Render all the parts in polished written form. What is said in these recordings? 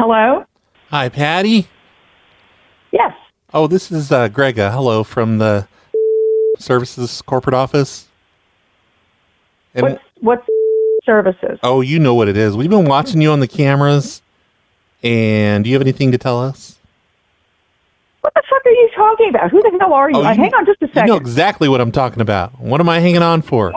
Hello? Hi, Patty. Yes. Oh, this is Grega. Hello from the services corporate office. And What's services? oh, you know what it is. We've been watching you on the cameras. And do you have anything to tell us? What the fuck are you talking about? Who the hell are you? Oh, hang on just a second. You know exactly what I'm talking about. What am I hanging on for?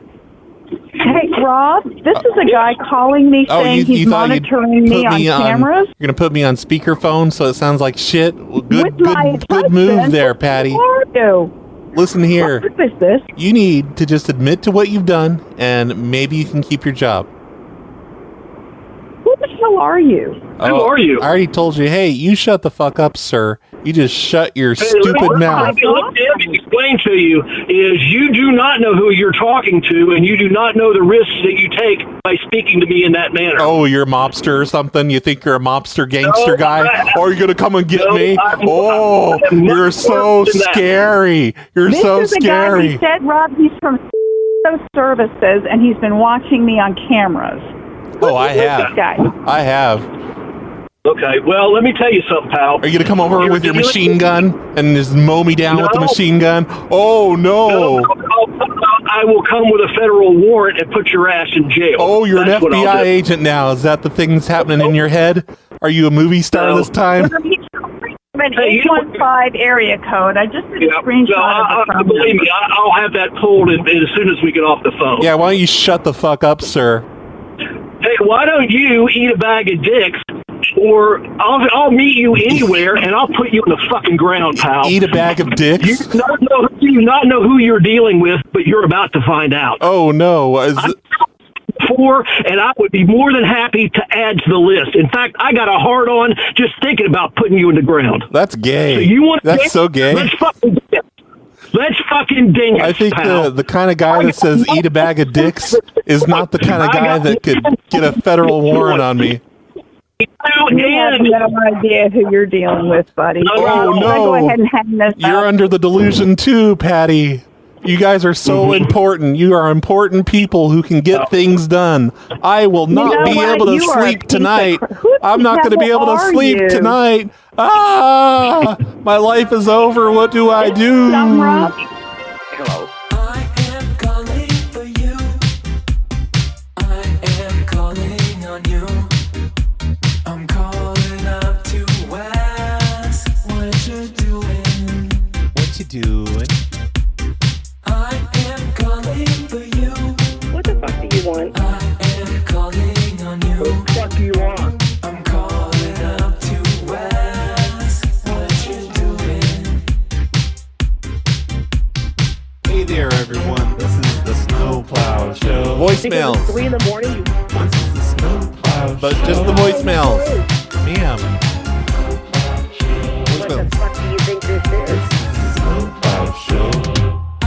Hey, Rob, this is a guy calling me saying he's monitoring me on cameras. You're going to put me on speakerphone so it sounds like shit? Well, good husband. move there, Patty. Who are you? Listen here. What is this? You need to just admit to what you've done, and maybe you can keep your job. Who the hell are you? Who are you? I already told you. Hey, you shut the fuck up, sir. You just shut your stupid mouth. What let me explain to you is you do not know who you're talking to, and you do not know the risks that you take by speaking to me in that manner. Oh, you're a mobster or something? You think you're a mobster gangster guy? Or are you going to come and get me? You're so scary. You're so scary. He said, Rob, he's from services, and he's been watching me on cameras. Oh, I have. I have. Okay, well, let me tell you something, pal. Are you going to come over with your machine gun and just mow me down with the machine gun? Oh, no. I will come with a federal warrant and put your ass in jail. Oh, you're an FBI agent now. Is that the thing that's happening in your head? Are you a movie star this time? An 815 area code. I just did a screenshot of the phone. Believe me, I'll have that pulled as soon as we get off the phone. Yeah, why don't you shut the fuck up, sir? Hey, why don't you eat a bag of dicks, or I'll meet you anywhere and I'll put you in the fucking ground, pal. Eat a bag of dicks? You do not know who you're dealing with, but you're about to find out. Oh, no. And I would be more than happy to add to the list. In fact, I got a hard on just thinking about putting you in the ground. That's gay. So you want That's so gay. Let's fucking dance, I think the kind of guy that says eat a bag of dicks is not the kind of guy that could get a federal warrant on me. You have no idea who you're dealing with, buddy. Oh, no. Go ahead and hang this You're up. under the delusion, too, Patty. You guys are so important. You are important people who can get things done. I will not be able to sleep tonight. I'm not going to be able to sleep tonight. Ah! My life is over. What do I do? Hello. I am calling for you. I am calling on you. I'm calling up to ask what you're doing. What you doing? I am calling for you. What the fuck do you want? I am calling on you. What the fuck do you want? I'm calling up to ask what you're doing. Hey there, everyone. This is the Snow Plow Show. Voicemails. 3 in the morning. This is the Snow Plow But just the voicemails. Ma'am. What the fuck do you think this is? Snow Plow Show. I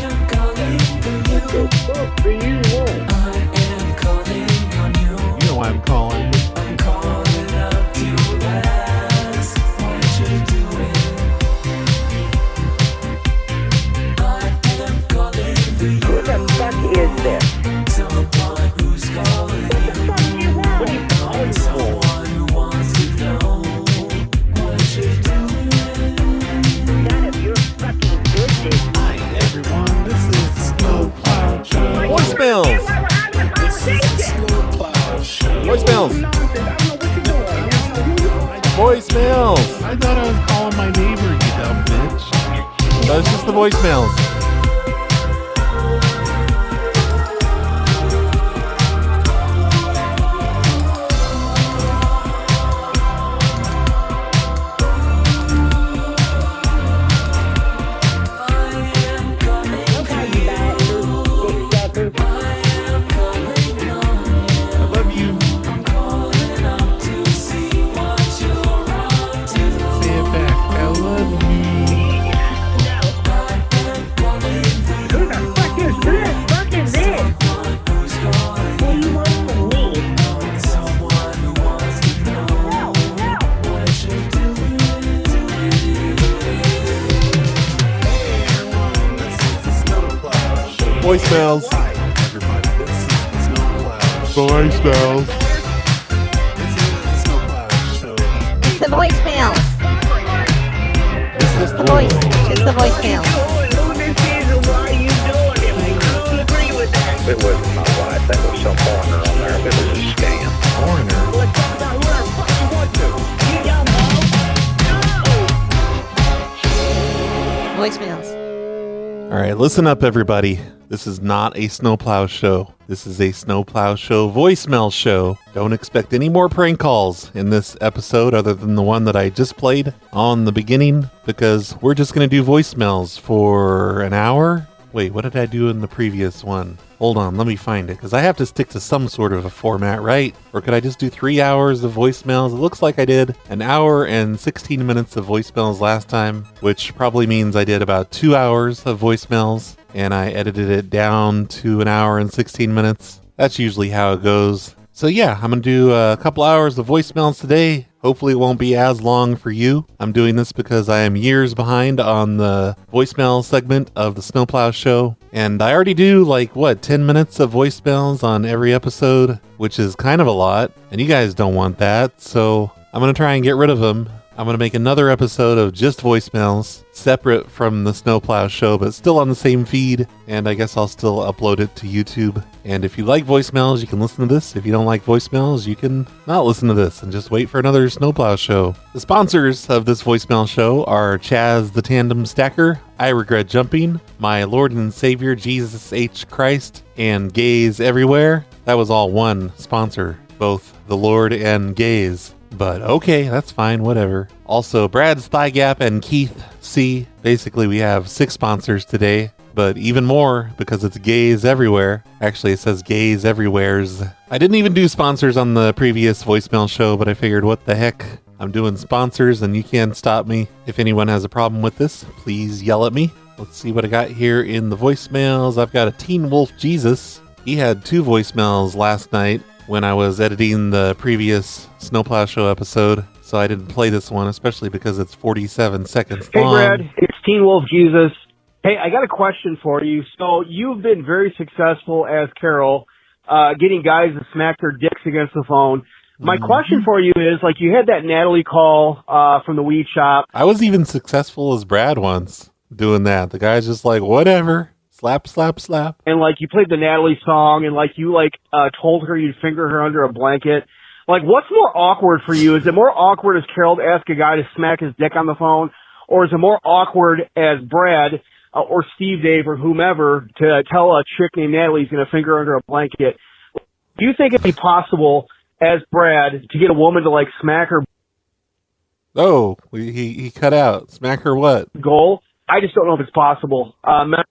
am calling for you. What the fuck do you want? I am calling on you. You know why I'm calling. I'm calling up to ask what you're doing. I am calling for you. Who the fuck is this? Someone who's calling What the fuck do you want? What are you calling for? someone who wants to know what you're doing. None of your fucking business. Hi, everyone. This is the Snow Plow Show. Voicemails. This is the Snow Plow Show. Voicemails. Voicemails. I thought I was calling my neighbor, you dumb bitch. That's just the voicemails. I love you. Say it back. I love you. Who the fuck is this? Fuck is this? What do you want from me? Voicemails. Everybody, this is the Snow Plow Show. Voicemails. This is the Snow Plow Show. the voice. Just the voicemail. It wasn't my wife. That was some foreigner on there. It was a scam. Foreigner. Voicemails. All right, listen up, everybody. This is not a snowplow show. This is a snowplow show voicemail show. Don't expect any more prank calls in this episode other than the one that I just played on the beginning, because we're just going to do voicemails for an hour. Wait, what did I do in the previous one? Hold on, let me find it, because I have to stick to some sort of a format, right? Or could I just do 3 hours of voicemails? It looks like I did an hour and 16 minutes of voicemails last time, which probably means I did about 2 hours of voicemails, and I edited it down to an hour and 16 minutes. That's usually how it goes. So yeah, I'm going to do a couple hours of voicemails today. Hopefully it won't be as long for you. I'm doing this because I am years behind on the voicemail segment of the Snowplow Show. And I already do 10 minutes of voicemails on every episode, which is kind of a lot. And you guys don't want that. So I'm going to try and get rid of them. I'm going to make another episode of just voicemails, separate from the Snowplow Show, but still on the same feed, and I guess I'll still upload it to YouTube. And if you like voicemails, you can listen to this. If you don't like voicemails, you can not listen to this and just wait for another Snowplow Show. The sponsors of this voicemail show are Chaz the Tandem Stacker, I Regret Jumping, My Lord and Savior Jesus H. Christ, and Gays Everywhere. That was all one sponsor, both the Lord and Gays. But okay, that's fine, whatever. Also, Brad's Thigh Gap and Keith C. Basically, we have 6 sponsors today, but even more because it's gays everywhere. Actually, it says gays everywheres. I didn't even do sponsors on the previous voicemail show, but I figured, what the heck? I'm doing sponsors and you can't stop me. If anyone has a problem with this, please yell at me. Let's see what I got here in the voicemails. I've got a Teen Wolf Jesus. He had 2 voicemails last night when I was editing the previous Snowplow Show episode, so I didn't play this one, especially because it's 47 seconds long. Hey, Brad, it's Teen Wolf Jesus. Hey, I got a question for you. So you've been very successful as Carol, getting guys to smack their dicks against the phone. My question for you is, you had that Natalie call from the weed shop. I was even successful as Brad once doing that. The guy's just like, whatever. Slap, slap, slap. And you played the Natalie song, and you told her you'd finger her under a blanket. What's more awkward for you? Is it more awkward as Carol to ask a guy to smack his dick on the phone, or is it more awkward as Brad or Steve Dave or whomever to tell a chick named Natalie he's going to finger her under a blanket? Do you think it'd be possible as Brad to get a woman to smack her? Oh, he cut out. Smack her what? Goal? I just don't know if it's possible. Men are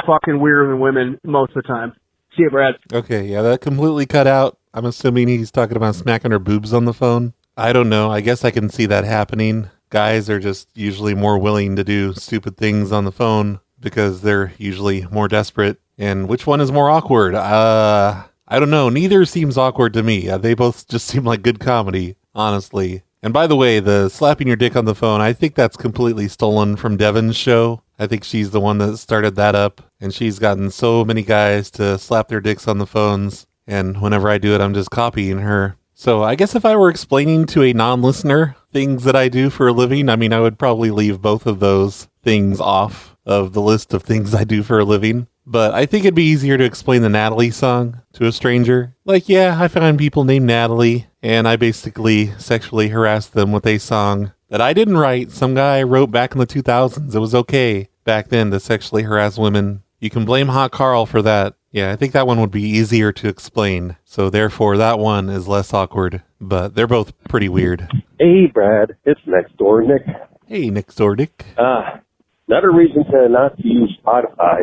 fucking weirder than women most of the time. See you, Brad. Okay, yeah, that completely cut out. I'm assuming he's talking about smacking her boobs on the phone. I don't know. I guess I can see that happening. Guys are just usually more willing to do stupid things on the phone because they're usually more desperate. And which one is more awkward? I don't know. Neither seems awkward to me. They both just seem like good comedy, honestly. And by the way, the slapping your dick on the phone, I think that's completely stolen from Devin's show. I think she's the one that started that up, and she's gotten so many guys to slap their dicks on the phones, and whenever I do it, I'm just copying her. So I guess if I were explaining to a non-listener things that I do for a living, I would probably leave both of those things off of the list of things I do for a living. But I think it'd be easier to explain the Natalie song to a stranger. Yeah, I find people named Natalie, and I basically sexually harass them with a song that I didn't write. Some guy wrote back in the 2000s. It was okay back then to sexually harass women. You can blame Hot Carl for that. Yeah, I think that one would be easier to explain. So therefore, that one is less awkward. But they're both pretty weird. Hey, Brad. It's Next Door Nick. Hey, Next Door Nick. Another reason to not use Spotify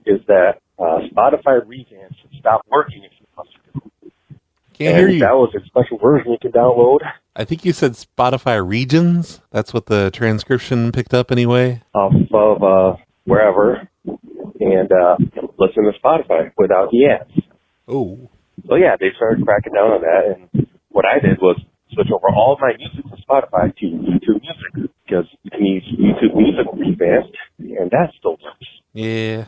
is that Spotify revamp should stop working if you want to. Can't hear you. That was a special version you can download. I think you said Spotify regions. That's what the transcription picked up anyway. Off of wherever. And listen to Spotify without the ads. Oh. So yeah, they started cracking down on that. And what I did was switch over all of my music from Spotify to YouTube Music. Because you can use YouTube Music revamped. And that still works. Yeah.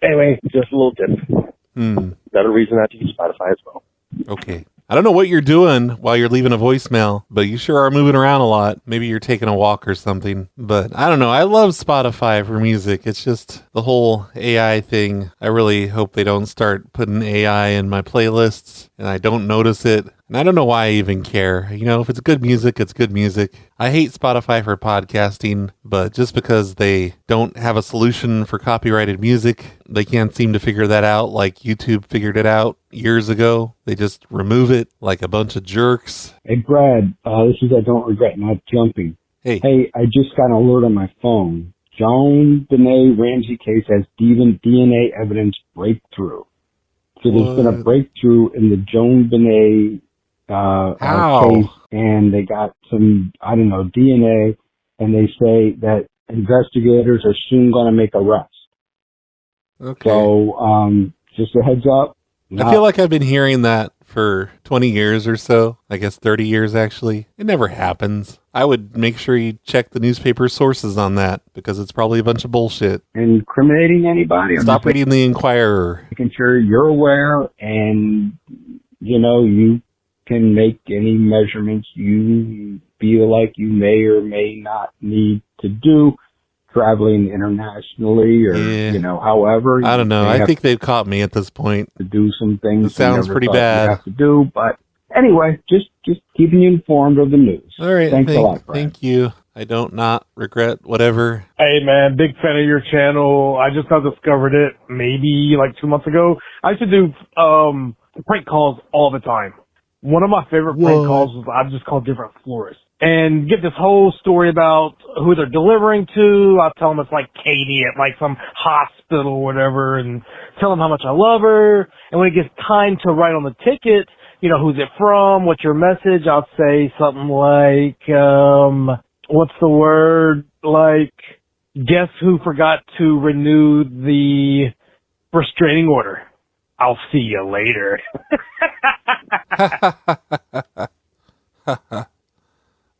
Anyway, just a little tip. Another reason not to use Spotify as well. Okay. I don't know what you're doing while you're leaving a voicemail, but you sure are moving around a lot. Maybe you're taking a walk or something. But I don't know. I love Spotify for music. It's just the whole AI thing. I really hope they don't start putting AI in my playlists and I don't notice it. And I don't know why I even care. You know, if it's good music, it's good music. I hate Spotify for podcasting, but just because they don't have a solution for copyrighted music, they can't seem to figure that out like YouTube figured it out years ago. They just remove it like a bunch of jerks. Hey, Brad, this is I Don't Regret Not Jumping. Hey, I just got an alert on my phone. Joan Benet Ramsey case has DNA evidence breakthrough. So there's been a breakthrough in the Joan Benet case, and they got some, I don't know, DNA, and they say that investigators are soon going to make arrests. Okay. So, just a heads up. I feel like I've been hearing that for 20 years or so. I guess 30 years, actually. It never happens. I would make sure you check the newspaper sources on that, because it's probably a bunch of bullshit. Incriminating anybody? Stop reading the Inquirer. Making sure you're aware, and, you know, you can make any measurements you feel like you may or may not need to do, traveling internationally or, you know, however. I don't know. I think they've caught me at this point. To do some things. It sounds pretty bad. You have to do, but anyway, just keeping you informed of the news. All right. Thanks a lot, Brad. Thank you. I don't not regret whatever. Hey man, big fan of your channel. I just now discovered it maybe like 2 months ago. I used to do prank calls all the time. One of my favorite prank calls was I just called different florists and get this whole story about who they're delivering to. I tell them it's like Katie at like some hospital or whatever, and tell them how much I love her. And when it gets time to write on the ticket, you know, who's it from? What's your message? I'll say something like, what's the word? Like, guess who forgot to renew the restraining order? I'll see you later.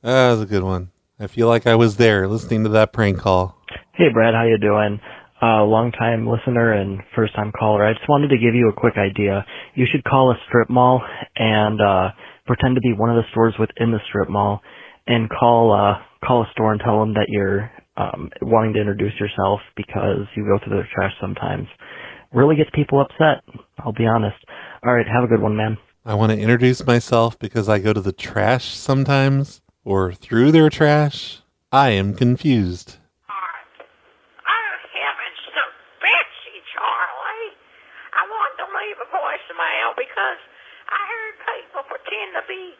That was a good one. I feel like I was there listening to that prank call. Hey, Brad, how you doing? Long-time listener and first-time caller. I just wanted to give you a quick idea. You should call a strip mall and pretend to be one of the stores within the strip mall, and call a store and tell them that you're wanting to introduce yourself because you go through their trash sometimes. Really gets people upset, I'll be honest. All right, have a good one, man. I want to introduce myself because I go to the trash sometimes, or through their trash. I am confused. Oh, heavens to Betsy, Charlie. I wanted to leave a voicemail because I heard people pretend to be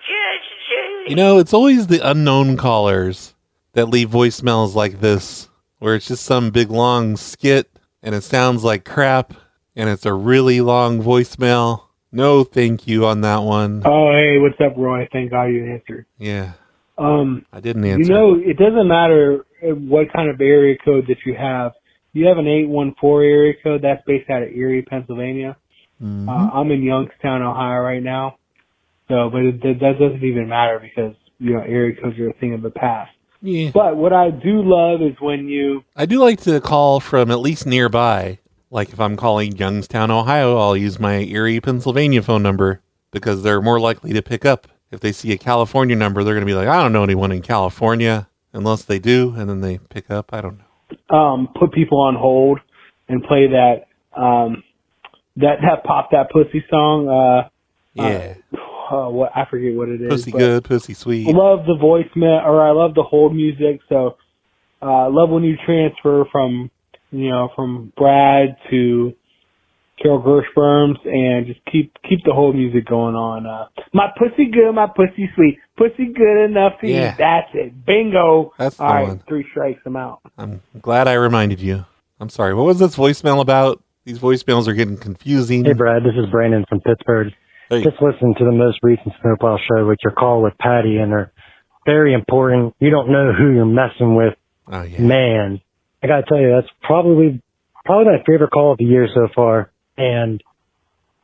Judge Judy. You know, it's always the unknown callers that leave voicemails like this, where it's just some big long skit, and it sounds like crap, and it's a really long voicemail. No thank you on that one. Oh, hey, what's up, Roy? Thank God you answered. Yeah. I didn't answer. You know, it doesn't matter what kind of area code that you have. You have an 814 area code that's based out of Erie, Pennsylvania. Mm-hmm. I'm in Youngstown, Ohio right now. So, but that doesn't even matter because, you know, area codes are a thing of the past. Yeah. But what I do love is when you... I do like to call from at least nearby. Like if I'm calling Youngstown, Ohio, I'll use my Erie, Pennsylvania phone number because they're more likely to pick up. If they see a California number, they're going to be like, I don't know anyone in California, unless they do, and then they pick up. I don't know. Put people on hold and play that Pop That Pussy song. Yeah. What I forget what it is. Pussy good, pussy sweet. I love the voicemail, or I love the hold music. So, love when you transfer from Brad to Carol Gershberms, and just keep the whole music going on. My pussy good, my pussy sweet, pussy good enough to eat. That's it. Bingo. That's the all right, one. 3 strikes, I'm out. I'm glad I reminded you. I'm sorry. What was this voicemail about? These voicemails are getting confusing. Hey, Brad. This is Brandon from Pittsburgh. Hey. Just listen to the most recent Snowplow show with your call with Patty, and they're very important. You don't know who you're messing with. Oh, yeah. Man, I got to tell you, that's probably my favorite call of the year so far. And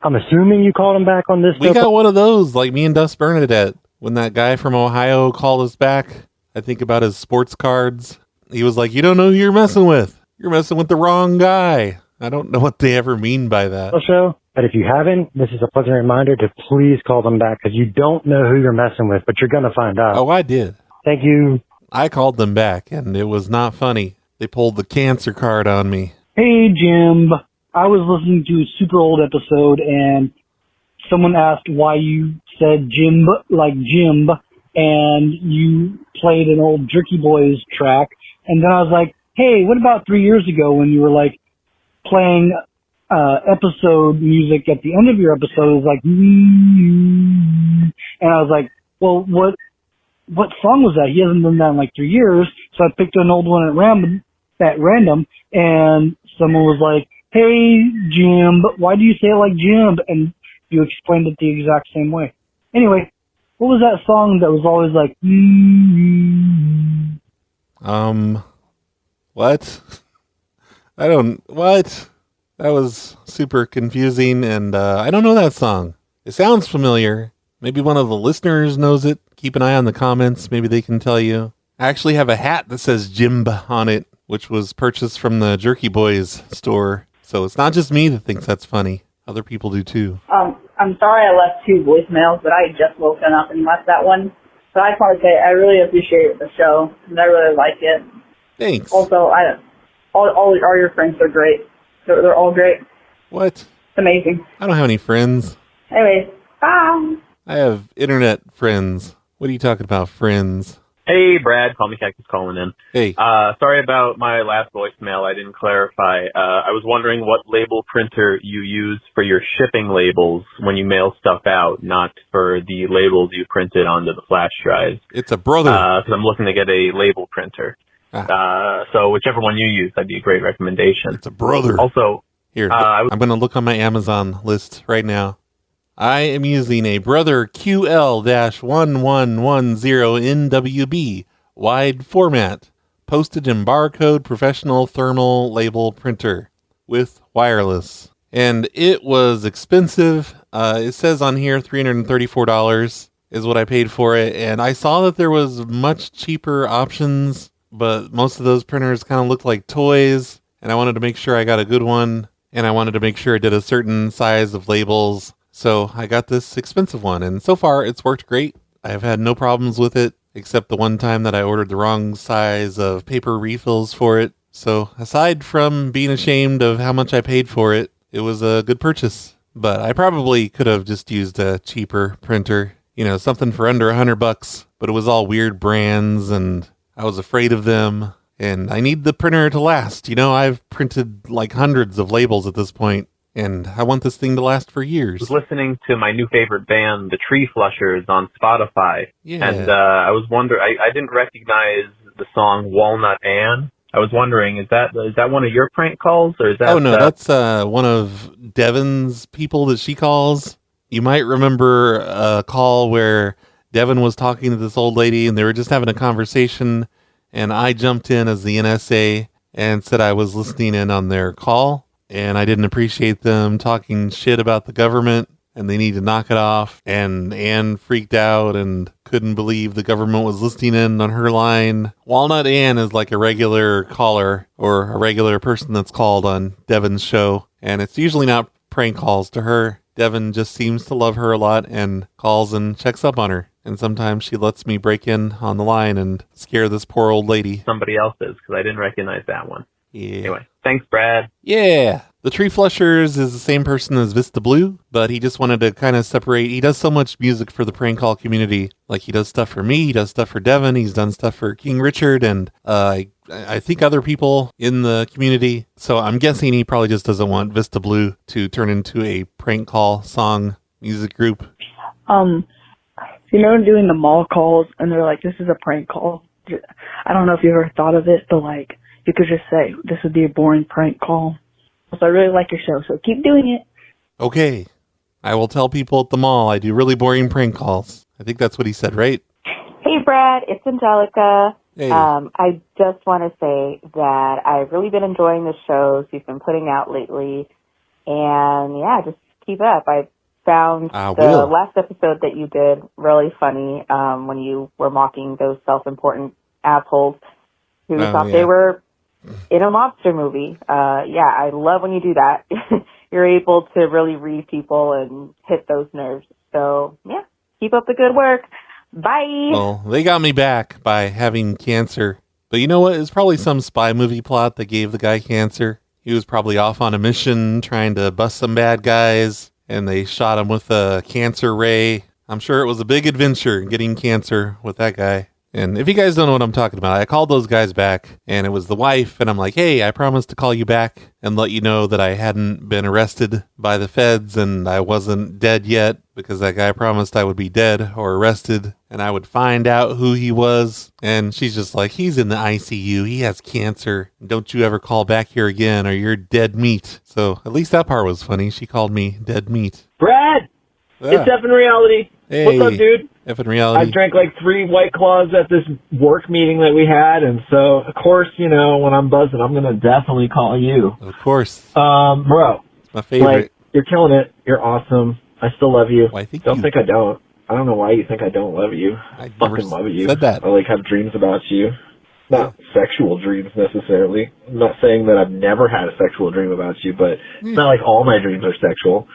I'm assuming you called him back on this. We got one of those, like me and Dust Bernadette. When that guy from Ohio called us back, I think about his sports cards. He was like, you don't know who you're messing with. You're messing with the wrong guy. I don't know what they ever mean by that. Show? But if you haven't, this is a pleasant reminder to please call them back because you don't know who you're messing with, but you're going to find out. Oh, I did. Thank you. I called them back, and it was not funny. They pulled the cancer card on me. Hey, Jim. I was listening to a super old episode, and someone asked why you said Jim like Jim, and you played an old Jerky Boys track. And then I was like, hey, what about 3 years ago when you were like playing episode music at the end of your episode? It was like, and I was like, well, what song was that? He hasn't done that in like 3 years. So I picked an old one at random, and someone was like, hey, Jim, why do you say it like Jim? And you explained it the exact same way. Anyway, what was that song that was always like, what? What? That was super confusing, and I don't know that song. It sounds familiar. Maybe one of the listeners knows it. Keep an eye on the comments. Maybe they can tell you. I actually have a hat that says Jim on it, which was purchased from the Jerky Boys store. So it's not just me that thinks that's funny. Other people do too. I'm sorry I left 2 voicemails, but I had just woken up and left that one. So I just want to say I really appreciate the show, and I really like it. Thanks. Also, all your friends are great. They're all great. What? It's amazing. I don't have any friends. Anyways, bye. I have internet friends. What are you talking about, friends? Hey, Brad. Call me Cactus calling in. Hey. Sorry about my last voicemail. I didn't clarify. I was wondering what label printer you use for your shipping labels when you mail stuff out, not for the labels you printed onto the flash drives. It's a Brother. Because I'm looking to get a label printer. So whichever one you use, that'd be a great recommendation. It's a Brother. Also, here, I'm going to look on my Amazon list right now. I am using a Brother QL-1110 NWB wide format, postage and barcode professional thermal label printer with wireless. And it was expensive. It says on here $334 is what I paid for it. And I saw that there was much cheaper options, but most of those printers kind of looked like toys. And I wanted to make sure I got a good one. And I wanted to make sure it did a certain size of labels. So I got this expensive one, and so far it's worked great. I've had no problems with it, except the one time that I ordered the wrong size of paper refills for it. So aside from being ashamed of how much I paid for it, it was a good purchase. But I probably could have just used a cheaper printer, something for under $100, but it was all weird brands, and I was afraid of them, and I need the printer to last. I've printed like hundreds of labels at this point. And I want this thing to last for years. I was listening to my new favorite band, the Tree Flushers, on Spotify. Yeah. And I was wondering, I didn't recognize the song Walnut Ann. I was wondering, is that one of your prank calls? Or is that? Oh, no, that's one of Devin's people that she calls. You might remember a call where Devin was talking to this old lady, and they were just having a conversation, and I jumped in as the NSA and said I was listening in on their call. And I didn't appreciate them talking shit about the government, and they need to knock it off. And Ann freaked out and couldn't believe the government was listening in on her line. Walnut Ann is like a regular caller or a regular person that's called on Devin's show. And it's usually not prank calls to her. Devin just seems to love her a lot and calls and checks up on her. And sometimes she lets me break in on the line and scare this poor old lady. Somebody else's, because I didn't recognize that one. Yeah. Anyway, thanks, Brad. Yeah. The Tree Flushers is the same person as Vista Blue, but he just wanted to kind of separate. He does so much music for the prank call community. Like, he does stuff for me, he does stuff for Devin, he's done stuff for King Richard, and I think other people in the community. So I'm guessing he probably just doesn't want Vista Blue to turn into a prank call song music group. Doing the mall calls, and they're like, this is a prank call. I don't know if you ever thought of it, but like, you could just say, this would be a boring prank call. So I really like your show, so keep doing it. Okay. I will tell people at the mall I do really boring prank calls. I think that's what he said, right? Hey, Brad. It's Angelica. Hey. I just want to say that I've really been enjoying the shows you've been putting out lately. And, yeah, just keep it up. I found the last episode that you did really funny when you were mocking those self-important assholes who thought they were in a mobster movie. I love when you do that. you're able to really read people and hit those nerves. So, yeah, keep up the good work. Bye. Well, they got me back by having cancer. But you know what? It's probably some spy movie plot that gave the guy cancer. He was probably off on a mission trying to bust some bad guys, and they shot him with a cancer ray. I'm sure it was a big adventure getting cancer with that guy. And if you guys don't know what I'm talking about, I called those guys back, and it was the wife, and I'm like, hey, I promised to call you back and let you know that I hadn't been arrested by the feds and I wasn't dead yet, because that guy promised I would be dead or arrested, and I would find out who he was. And she's just like, he's in the ICU, he has cancer, don't you ever call back here again or you're dead meat. So at least that part was funny. She called me dead meat. Brad! Yeah. It's F in Reality. Hey, what's up, dude? F in Reality. I drank like 3 White Claws at this work meeting that we had, and so, of course, you know, when I'm buzzing, I'm going to definitely call you. Of course. Bro. It's my favorite. Like, you're killing it. You're awesome. I still love you. Well, don't think I don't. I don't know why you think I don't love you. I fucking love you. said that. I like have dreams about you. Not sexual dreams necessarily. I'm not saying that I've never had a sexual dream about you, but it's not like all my dreams are sexual.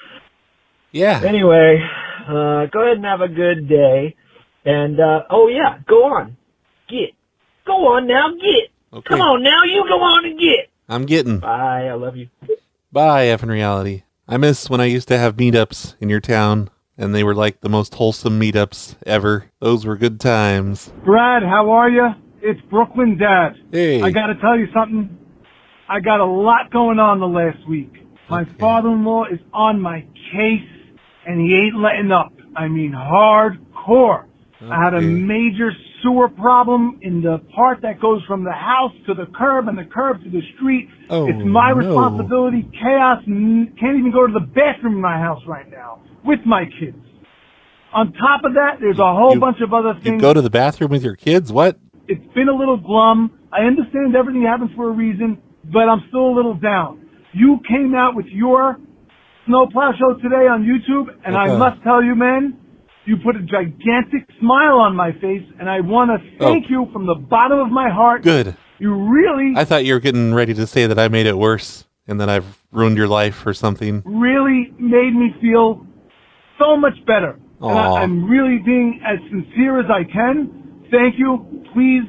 Yeah. Anyway, go ahead and have a good day. And, oh yeah, go on. Get. Go on now, get. Okay. Come on now, you go on and get. I'm getting. Bye, I love you. Bye, F in Reality. I miss when I used to have meetups in your town, and they were like the most wholesome meetups ever. Those were good times. Brad, how are you? It's Brooklyn Dad. Hey. I got to tell you something. I got a lot going on the last week. My father-in-law is on my case, and he ain't letting up. I mean, hardcore. I had a major sewer problem in the part that goes from the house to the curb and the curb to the street. Oh, it's my no. responsibility. Chaos. Can't even go to the bathroom in my house right now with my kids. On top of that, there's a whole bunch of other things. You go to the bathroom with your kids? What? It's been a little glum. I understand everything happens for a reason, but I'm still a little down. You came out with your snowplow show today on YouTube, and I must tell you, man, you put a gigantic smile on my face, and I want to thank you from the bottom of my heart. Good. You really, I thought you were getting ready to say that I made it worse and that I've ruined your life or something. really made me feel so much better. And Aw. I'm really being as sincere as I can. Thank you. Please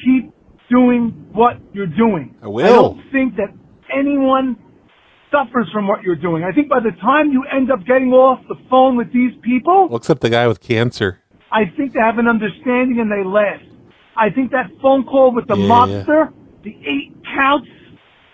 keep doing what you're doing. I will. I don't think that anyone suffers from what you're doing. I think by the time you end up getting off the phone with these people, Well, except the guy with cancer. I think they have an understanding and they laugh. I think that phone call with the Yeah, mobster, the 8 counts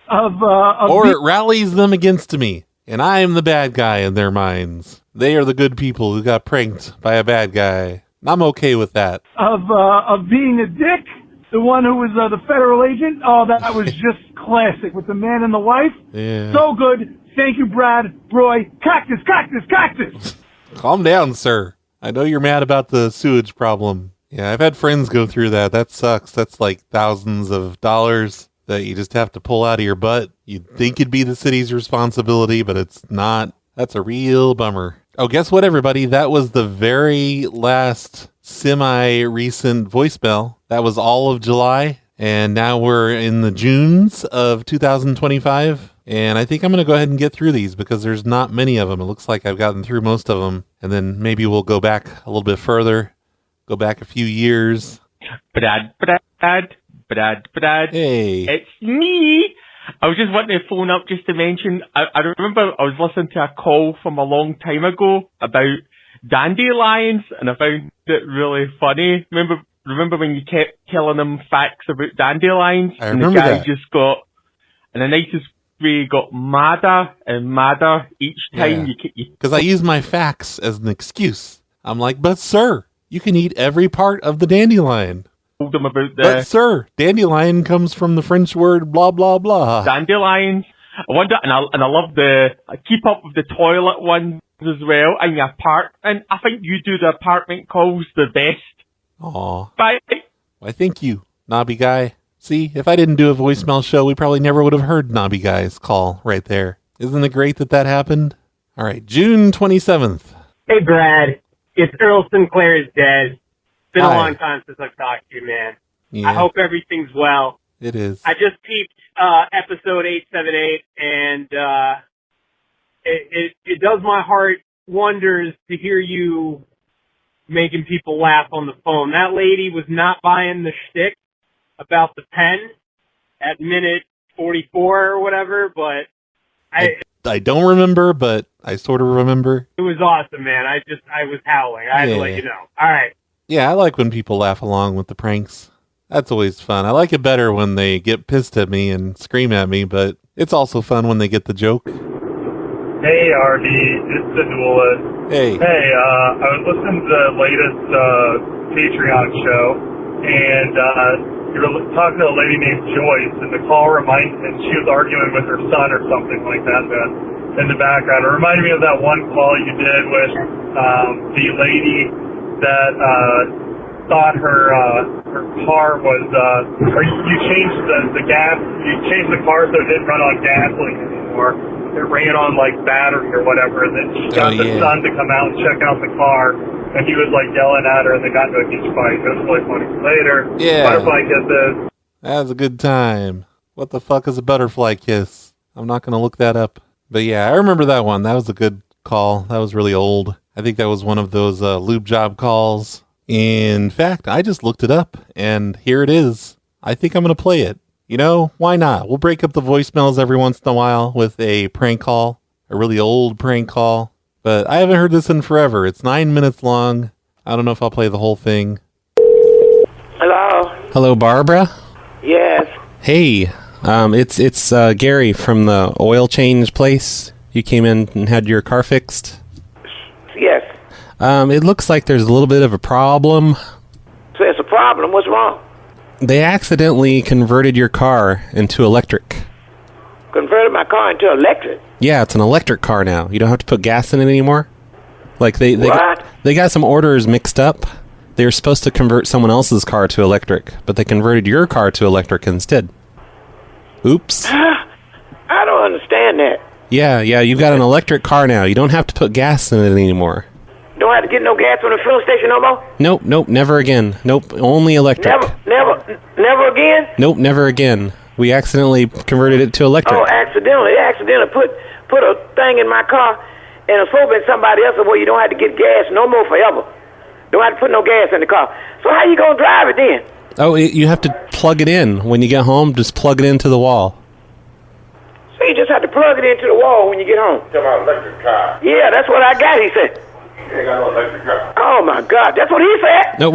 of Or it rallies them against me, and I'm the bad guy in their minds. They are the good people who got pranked by a bad guy. And I'm okay with that. of being a dick, the one who was the federal agent. Oh, that was just classic with the man and the wife. Yeah. So good. Thank you, Brad, Roy, cactus, cactus, cactus. Calm down, sir. I know you're mad about the sewage problem. Yeah, I've had friends go through that. That sucks. That's like thousands of dollars that you just have to pull out of your butt. You'd think it'd be the city's responsibility, but it's not. That's a real bummer. Oh, guess what, everybody? That was the very last semi-recent voicemail. That was all of July, and now we're in the Junes of 2025. And I think I'm going to go ahead and get through these because there's not many of them. It looks like I've gotten through most of them. And then maybe we'll go back a little bit further, go back a few years. Brad. Hey. It's me. I was just wanting to phone up just to mention, I remember I was listening to a call from a long time ago about dandelions, and I found it really funny. Remember when you kept telling them facts about dandelions? I and remember the guy that. just got, in the nicest way, got madder and madder each time you Because I use my facts as an excuse. I'm like, but sir, you can eat every part of the dandelion. told them about the But sir, dandelion comes from the French word blah, blah, blah. dandelions. I wonder, and I love the keep up with the toilet ones as well, and your apartment. I think you do the apartment calls the best. Aw. Bye. Why, thank you, Knobby Guy. See, if I didn't do a voicemail show, we probably never would have heard Knobby Guy's call right there. Isn't it great that that happened? All right, June 27th. Hey, Brad. It's Earl Sinclair is dead. It's been Hi. a long time since I've talked to you, man. Yeah. I hope everything's well. It is. I just peeped episode 878, and it does my heart wonders to hear you making people laugh on the phone. That lady was not buying the shtick about the pen at minute 44 or whatever, but I don't remember, but I sort of remember. it was awesome, man. I was howling. I had to let you know. All right. Yeah, I like when people laugh along with the pranks. That's always fun. I like it better when they get pissed at me and scream at me, but it's also fun when they get the joke. Hey, RD, it's the Duelist. Hey. Hey, I was listening to the latest Patreon show, and you were talking to a lady named Joyce, and the call and she was arguing with her son or something like that in the background. It reminded me of that one call you did with the lady that thought her car was, or you changed the gas, you changed the car so it didn't run on gasoline anymore. It ran on like battery or whatever, and then she got the son to come out and check out the car, and he was like yelling at her, and they got into a huge fight. It was really funny. Later, butterfly kisses. That was a good time. What the fuck is a butterfly kiss? I'm not gonna look that up. But yeah, I remember that one. That was a good call. That was really old. I think that was one of those lube job calls. In fact, I just looked it up, and here it is. I think I'm gonna play it. You know, why not? We'll break up the voicemails every once in a while with a prank call, a really old prank call. But I haven't heard this in forever. It's 9 minutes long. I don't know if I'll play the whole thing. Hello? Hello, Barbara? Yes. Hey, it's Gary from the oil change place. You came in and had your car fixed? Yes. It looks like there's a little bit of a problem. So it's a problem. What's wrong? They accidentally converted your car into electric. Converted my car into electric? Yeah, it's an electric car now. You don't have to put gas in it anymore. Like they got some orders mixed up. They were supposed to convert someone else's car to electric, but they converted your car to electric instead. Oops. I don't understand that. Yeah, you've got an electric car now. You don't have to put gas in it anymore. Don't have to get no gas from the fuel station no more? Nope, never again. Nope, only electric. Never again? Nope, never again. We accidentally converted it to electric. Oh, accidentally put a thing in my car, and it's supposed to be somebody else where you don't have to get gas no more forever. Don't have to put no gas in the car. So how you gonna drive it then? Oh, you have to plug it in. When you get home, just plug it into the wall. So you just have to plug it into the wall when you get home? Talking about electric car. Yeah, that's what I got, he said. You ain't got no electric car. Oh my God, that's what he said? No,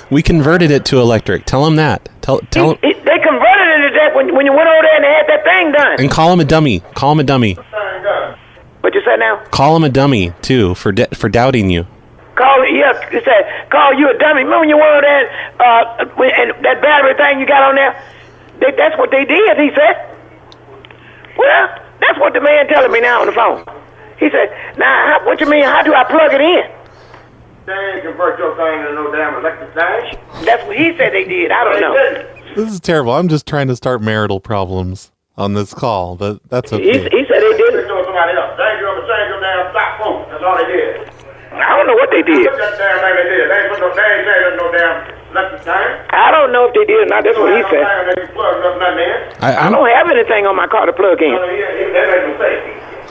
we converted it to electric. Tell him that. Tell him. They converted it to that when you went over there and they had that thing done. And call him a dummy. Call him a dummy. What you said now? Call him a dummy too for doubting you. He said, call you a dummy. Remember when you went over there and that battery thing you got on there? That's what they did, he said. Well, that's what the man telling me now on the phone. He said, now, what you mean, how do I plug it in? They ain't convert your thing into no damn electric thing. That's what he said they did. I don't know. This is terrible. I'm just trying to start marital problems on this call, but that's okay. He said they did. They told somebody else. Change your damn stock phone. That's all they did. I don't know what they did. Look at that damn thing they did. They ain't changed no damn electric thing. I don't know if they did or not. That's what he said. I don't have anything on my car to plug in.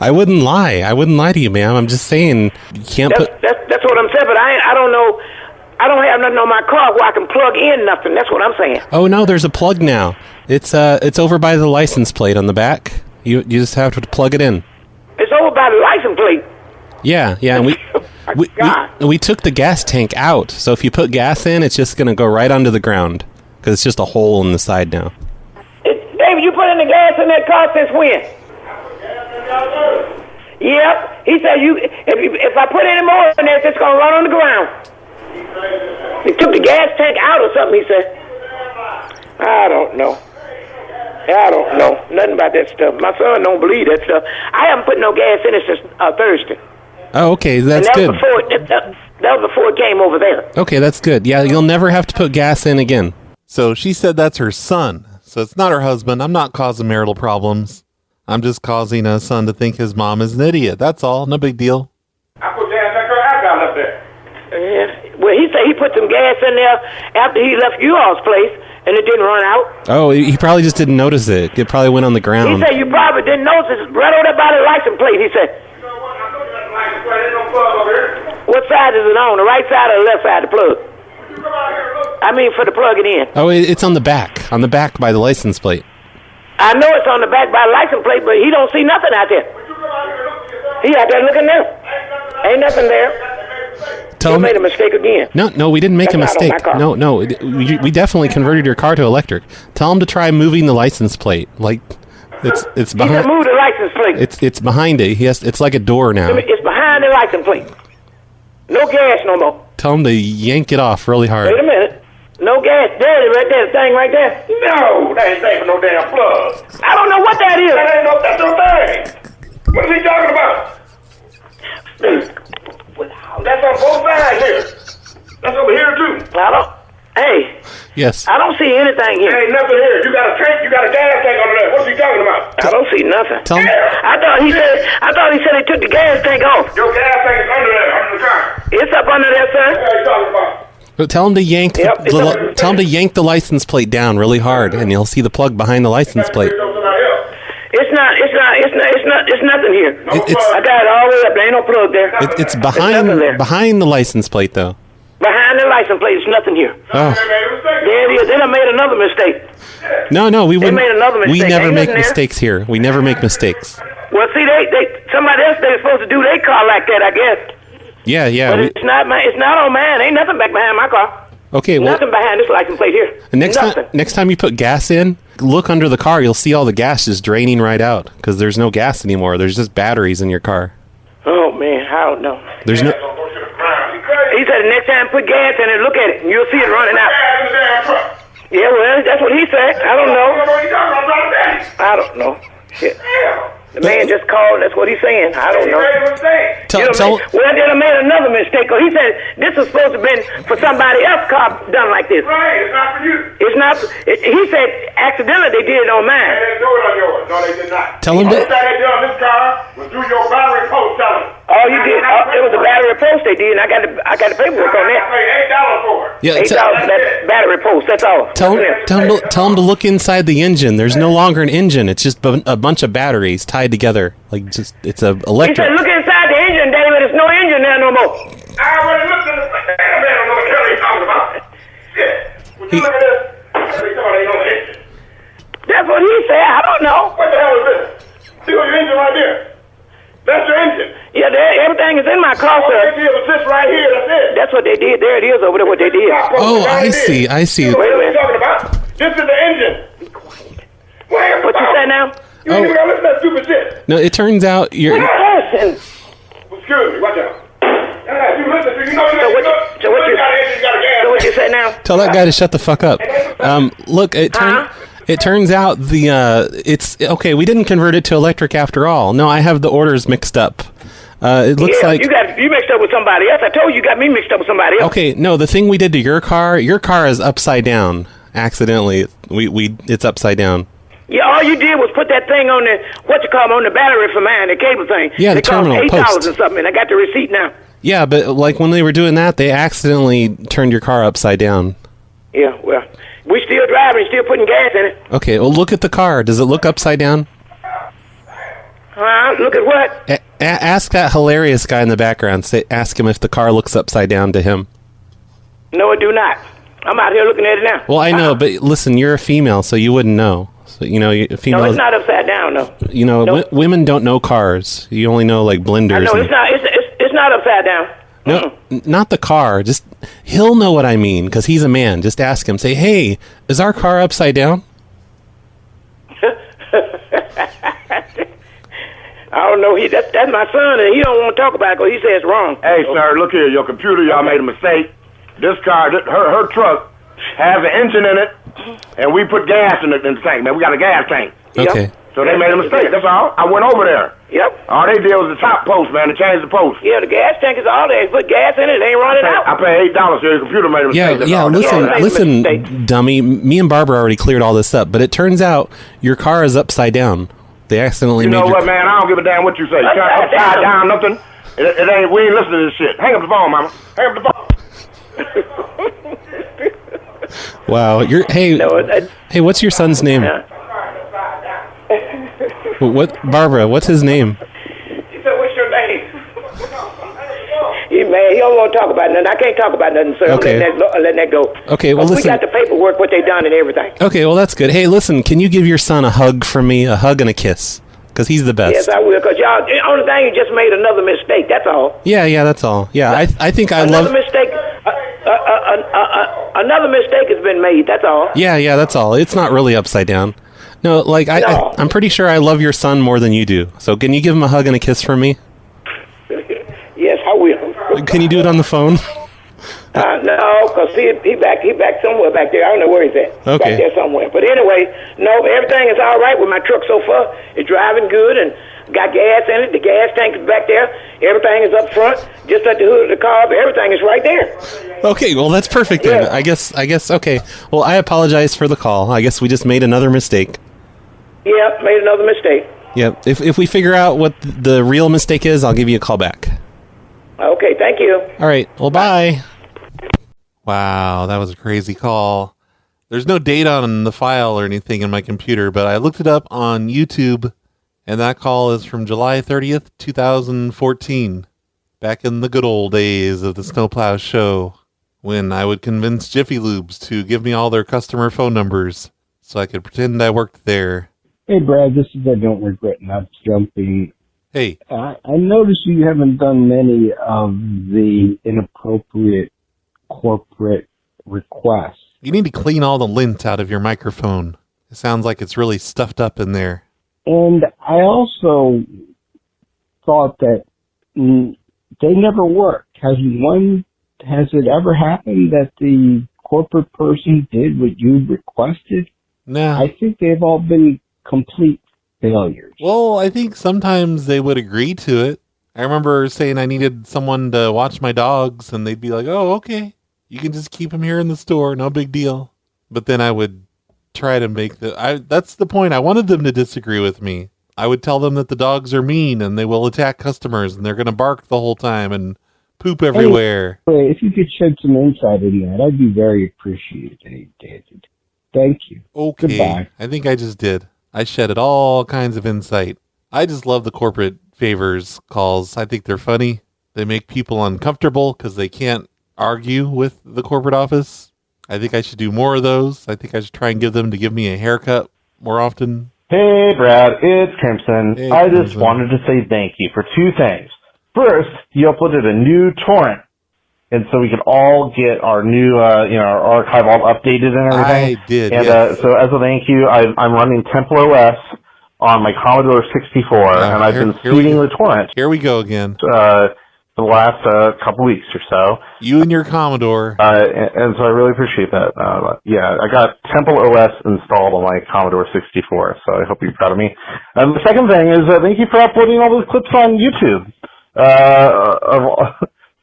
I wouldn't lie. I wouldn't lie to you, ma'am. I'm just saying you can't put. That's what I'm saying. But I don't know. I don't have nothing on my car where I can plug in nothing. That's what I'm saying. Oh no, there's a plug now. It's over by the license plate on the back. You just have to plug it in. It's over by the license plate. Yeah, and we took the gas tank out. So if you put gas in, it's just gonna go right onto the ground because it's just a hole in the side now. David, you put in the gas in that car since when? Yep. He said if I put any more in there, it's just gonna run on the ground. He took the gas tank out or something, he said. I don't know. Nothing about that stuff. My son don't believe that stuff. I haven't put no gas in it since Thursday. Oh, okay, that's that good. That was before it came over there. Okay, that's good. Yeah, you'll never have to put gas in again. So she said that's her son. So it's not her husband. I'm not causing marital problems. I'm just causing a son to think his mom is an idiot. That's all. No big deal. I put damn that girl out up there. Yeah. Well, he said he put some gas in there after he left you all's place, and it didn't run out. Oh, he probably just didn't notice it. It probably went on the He ground. said you probably didn't notice it right over there by the license plate, he said. What side is it on, the right side or the left side of the plug? I mean, for the plug it in. Oh, it's on the back by the license plate. I know it's on the back by the license plate, but he don't see nothing out there. He out there looking there. Ain't nothing there. Tell You him, made a mistake again. No, we didn't make a That's not on mistake. my car. No, we definitely converted your car to electric. Tell him to try moving the license plate. Like, it's He said behind. move the license plate. It's behind it. It's like a door now. It's behind the license plate. No gas no more. Tell him to yank it off really hard. Wait a minute. No gas. There it is right there, the thing right there. No, that ain't thing for no damn plug. I don't know what that is. That ain't no, that's no thing. What is he talking about? That's on both sides here. That's over here too. I don't. Hey. Yes. I don't see anything here. There ain't nothing here. You got a tank, you got a gas tank under there. What's he talking about? I don't see nothing. Tell him. I thought he said he took the gas tank off. Your gas tank is under there, under the car. It's up under there, son. What are you talking about? But tell him to yank. Tell him to yank the license plate down really hard, and you'll see the plug behind the license plate. It's nothing here. I got it all the way up. There ain't no plug there. It's nothing there. behind the license plate though. Behind the license plate, there's nothing here. Oh. There it is. They done made another mistake. No, we wouldn't. made another We mistake. never Ain't make nothing there. mistakes here. We never make mistakes. Well, see, somebody else they're supposed to do their car like that, I guess. Yeah. But it's not on mine. Ain't nothing back behind my car. Okay, well, Nothing behind this license plate here. next time you put gas in, look under the car. You'll see all the gas just draining right out because there's no gas anymore. There's just batteries in your car. Oh man, I don't know. There's no. He said the next time put gas in it, look at it, and you'll see it running out. Yeah, well, that's what he said. I don't know. I don't know. Shit. The man just called. That's what he's saying. I don't know. Well, they done made another mistake. He said this was supposed to have been for somebody else's car done like this. Right, it's not for you. It's not. He said accidentally they did it on mine. They didn't do it on yours. No, they did not. Tell him All they did on this car was through your battery post selling. Oh, you did? It was a battery post they did, and I got the paperwork on that. I paid $8 for it. Yeah, $8 for that battery post. That's all. Tell him to look inside the engine. There's no longer an engine. It's just a bunch of batteries tied together. Like it's a He electric. said, look inside the engine, David. There's no engine there no more. I already looked at the man. I don't know what the hell he's talking about. Shit. Would you look at this? He's talking about ain't no engine. That's what he said. I don't know. What the hell is this? See your engine right there? That's your engine. Yeah, everything is in my car, All sir. they did was this right here. That's it. That's what they did. There it is over there, what they did. Oh, I see. What are you talking about? This is the engine. What you say now? You ain't even gonna listen to that stupid shit. No, it turns out you're. Listen. Excuse me, watch out. You listen, you know you got an engine, you got a gas. So what you say now? Tell that guy to shut the fuck up. Look, it turns out it's okay. We didn't convert it to electric after all. No, I have the orders mixed up. It looks like you mixed up with somebody else. I told you got me mixed up with somebody else. okay. No, the thing we did to your car is upside down. Accidentally, it's upside down. Yeah, all you did was put that thing on on the battery for mine, the cable thing. Yeah, the it cost terminal $8 post. or something, and I got the receipt now. Yeah, but like when they were doing that, they accidentally turned your car upside down. Yeah, well, we still driving, still putting gas in it. Okay, well look at the car. Does it look upside down? Look at what? Ask that hilarious guy in the background. Ask him if the car looks upside down to him. No, it do not. I'm out here looking at it now. Well, I know, but listen, you're a female, so you wouldn't know. So females. No, it's not upside down, though. Women don't know cars. You only know like blenders. No, it's not. It's not upside down. No, not the car. Just he'll know what I mean because he's a man. Just ask him. Say, hey, is our car upside down? I don't know. That's my son, and he don't want to talk about it because he says it's wrong. Hey, sir, look here. Your computer, y'all made a mistake. This car, her truck has an engine in it, and we put gas in the tank, man. We got a gas tank. Okay. So they made a mistake. That's all. I went over there. Yep. All they did was the top post, man, to change the post. Yeah, the gas tank is all there. Put gas in it. It ain't running out. I paid $8 so your computer made a mistake. Yeah. Listen, dummy. Me and Barbara already cleared all this up, but it turns out your car is upside down. They accidentally You made know your what, man? I don't give a damn what you say. Upside down, nothing. It ain't. We ain't listening to this shit. Hang up the phone, mama. Hang up the phone. Wow. Hey, what's your son's name? What, Barbara? What's his name? He said, "What's your name?" He don't want to talk about nothing. I can't talk about nothing, so Okay. I'm letting that go. Okay, well, We listen. got the paperwork, what they done, and everything. Okay, well, that's good. Hey, listen, can you give your son a hug from me? A hug and a kiss. Because he's the best. Yes, I will. Because y'all, the only thing, you just made another mistake. That's all. Yeah, that's all. Yeah, I think I Another love... mistake. Another mistake has been made. That's all. Yeah, that's all. It's not really upside down. No, like, I'm pretty sure I love your son more than you do. So can you give him a hug and a kiss from me? Yes, I will. Can you do it on the phone? No, because he back somewhere back there. I don't know where he's at. Okay. Back there somewhere. But anyway, no, everything is all right with my truck so far. It's driving good and got gas in it. The gas tank is back there. Everything is up front, just at the hood of the car. But everything is right there. Okay, well, that's perfect then. I guess, okay. Well, I apologize for the call. I guess we just made another mistake. Yeah, made another mistake. Yep. If we figure out what the real mistake is, I'll give you a call back. Okay, thank you. All right. Well, bye. Wow, that was a crazy call. There's no date on the file or anything in my computer, but I looked it up on YouTube, and that call is from July 30th, 2014. Back in the good old days of the Snowplow Show, when I would convince Jiffy Lubes to give me all their customer phone numbers so I could pretend I worked there. Hey, Brad, this is I Don't Regret Not Jumping. Hey. I noticed you haven't done many of the inappropriate corporate requests. You need to clean all the lint out of your microphone. It sounds like it's really stuffed up in there. And I also thought that they never worked. Has it ever happened that the corporate person did what you requested? No. I think they've all been complete failures. Well, I think sometimes they would agree to it. I remember saying I needed someone to watch my dogs, and they'd be like, "Oh, okay. You can just keep them here in the store. No big deal." But then I would try to make that's the point. I wanted them to disagree with me. I would tell them that the dogs are mean and they will attack customers and they're going to bark the whole time and poop everywhere. Hey, if you could shed some insight in that, I'd be very appreciated, David. Thank you. Okay. Goodbye. I think I just did. I shedded all kinds of insight. I just love the corporate favors calls. I think they're funny. They make people uncomfortable because they can't argue with the corporate office. I think I should do more of those. I think I should try and give them to give me a haircut more often. Hey, Brad, it's Crimson. Hey, I just Crimson. wanted to say thank you for two things. First, you uploaded a new torrent, and so we could all get our new, our archive all updated and everything. I did, And yes. so as a thank you, I'm running Temple OS on my Commodore 64, and I've been seeding the torrent. Here we go again. For the last couple weeks or so. You and your Commodore. And so I really appreciate that. I got Temple OS installed on my Commodore 64, so I hope you're proud of me. The second thing is thank you for uploading all those clips on YouTube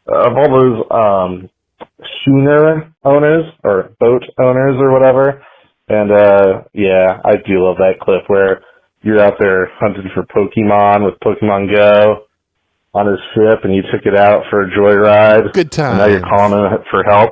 of all those schooner owners or boat owners or whatever. And I do love that clip where you're out there hunting for Pokemon with Pokemon Go on his ship, and you took it out for a joyride. Good time. And now you're calling him for help.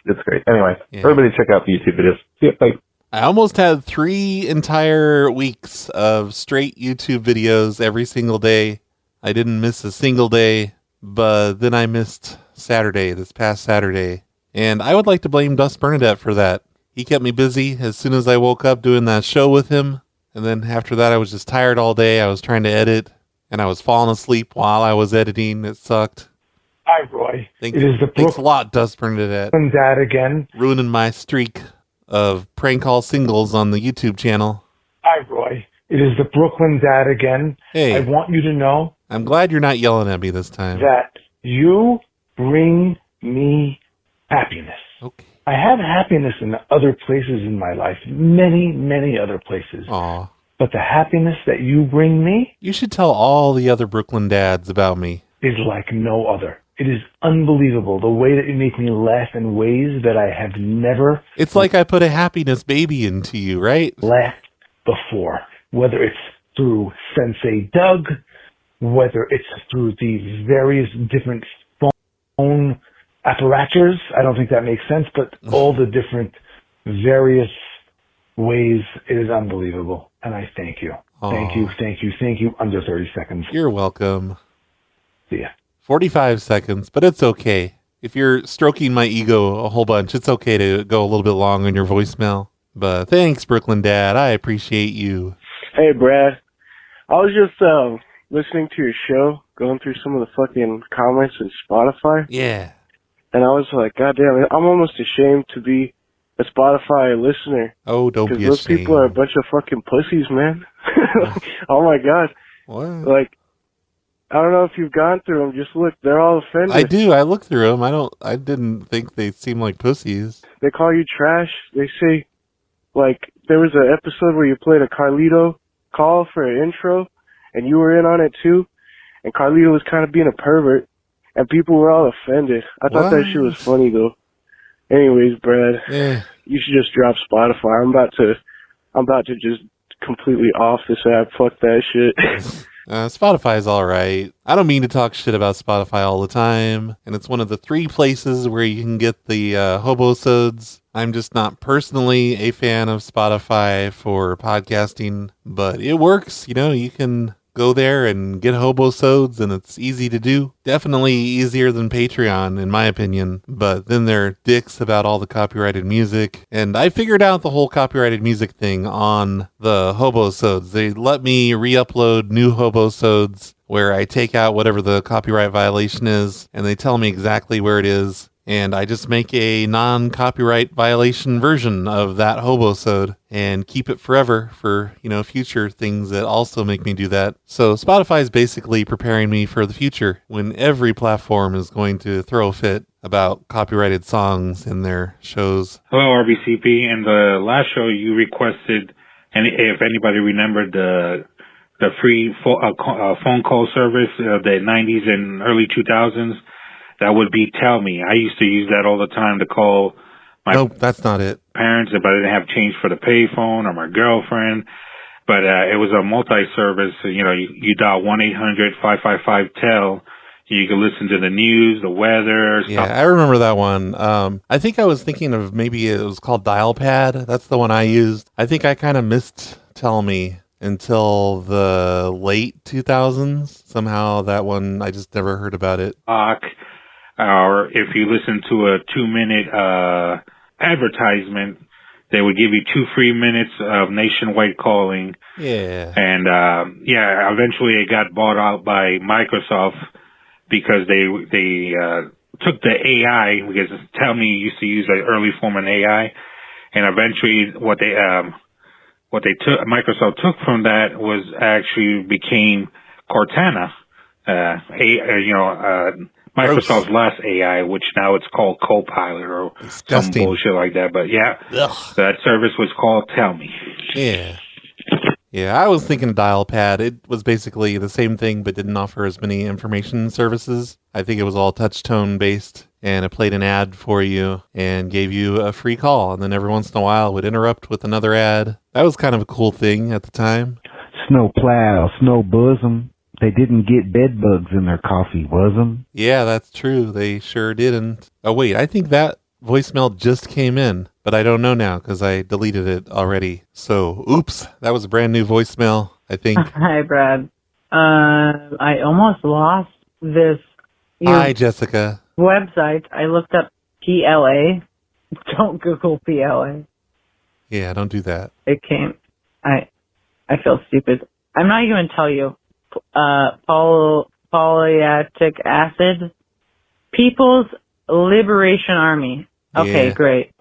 It's great. Anyway, everybody check out the YouTube videos. See ya. Bye. I almost had 3 entire weeks of straight YouTube videos every single day. I didn't miss a single day, but then I missed Saturday, this past Saturday. And I would like to blame Dust Bernadette for that. He kept me busy as soon as I woke up doing that show with him. And then after that, I was just tired all day. I was trying to edit. And I was falling asleep while I was editing. It sucked. Hi, Roy. Thanks, It is the thanks a lot, Dust Bernadette. Dad again. Ruining my streak of prank call singles on the YouTube channel. Hi, Roy. It is the Brooklyn Dad again. Hey. I want you to know I'm glad you're not yelling at me this time. that you bring me happiness. Okay. I have happiness in other places in my life, many, many other places. Aw. But the happiness that you bring me You should tell all the other Brooklyn dads about me. is like no other. It is unbelievable the way that you make me laugh in ways that I have never It's like I put a happiness baby into you, right? laughed before. Whether it's through Sensei Doug, whether it's through the various different phone apparatures. I don't think that makes sense, but all the different various ways, it is unbelievable. And I thank you. Thank you, thank you, thank you. Under 30 seconds. You're welcome. See ya. 45 seconds, but it's okay. If you're stroking my ego a whole bunch, it's okay to go a little bit long on your voicemail. But thanks, Brooklyn Dad. I appreciate you. Hey, Brad. I was just listening to your show, going through some of the fucking comments in Spotify. Yeah. And I was like, God damn it, I'm almost ashamed to be a Spotify listener. Oh, don't be ashamed. Because those people are a bunch of fucking pussies, man. Oh my God. What? Like, I don't know if you've gone through them. Just look, they're all offended. I do. I looked through them. I didn't think they seemed like pussies. They call you trash. They say, like, there was an episode where you played a Carlito call for an intro, and you were in on it too. And Carlito was kind of being a pervert, and people were all offended. I thought that shit was funny though. Anyways, Brad, you should just drop Spotify. I'm about to just completely off this app. Fuck that shit. Spotify's alright. I don't mean to talk shit about Spotify all the time, and it's one of the 3 places where you can get the hobosodes. I'm just not personally a fan of Spotify for podcasting, but it works. You know, you can go there and get hobosodes, and it's easy to do. Definitely easier than Patreon, in my opinion. But then they're dicks about all the copyrighted music. And I figured out the whole copyrighted music thing on the hobosodes. They let me re-upload new hobosodes where I take out whatever the copyright violation is, and they tell me exactly where it is. And I just make a non-copyright violation version of that hobosode and keep it forever for, you know, future things that also make me do that. So Spotify is basically preparing me for the future when every platform is going to throw a fit about copyrighted songs in their shows. Hello, RBCP. In the last show, you requested, and if anybody remembered the free phone call service of the 90s and early 2000s, that would be Tell Me. I used to use that all the time to call my Nope, that's not it. parents if I didn't have change for the payphone or my girlfriend. But it was a multi-service. You know, you dial 1-800-555-TELL. You can listen to the news, the weather. Yeah, I remember that one. I think I was thinking of maybe it was called Dial Pad. That's the one I used. I think I kind of missed Tell Me until the late 2000s. Somehow that one, I just never heard about it. Or if you listen to a 2-minute advertisement, they would give you 2 free minutes of nationwide calling. Yeah. And eventually it got bought out by Microsoft because they took the AI, because Tell Me used to use an early form of AI, and eventually what Microsoft took from that was actually became Cortana. Microsoft's last AI, which now it's called Copilot or some bullshit like that. But yeah, that service was called Tell Me. Yeah. Yeah, I was thinking Dial Pad. It was basically the same thing, but didn't offer as many information services. I think it was all touch tone based, and it played an ad for you and gave you a free call, and then every once in a while would interrupt with another ad. That was kind of a cool thing at the time. Snow plow, snow bosom. They didn't get bed bugs in their coffee, was them? Yeah, that's true. They sure didn't. Oh, wait, I think that voicemail just came in, but I don't know now because I deleted it already. So, oops, that was a brand new voicemail, I think. Hi, Brad. I almost lost this Hi, Jessica. website. I looked up PLA. Don't Google PLA. Yeah, don't do that. It came. I feel stupid. I'm not even going to tell you. Polyatic acid. People's Liberation Army. Okay, Yeah. great.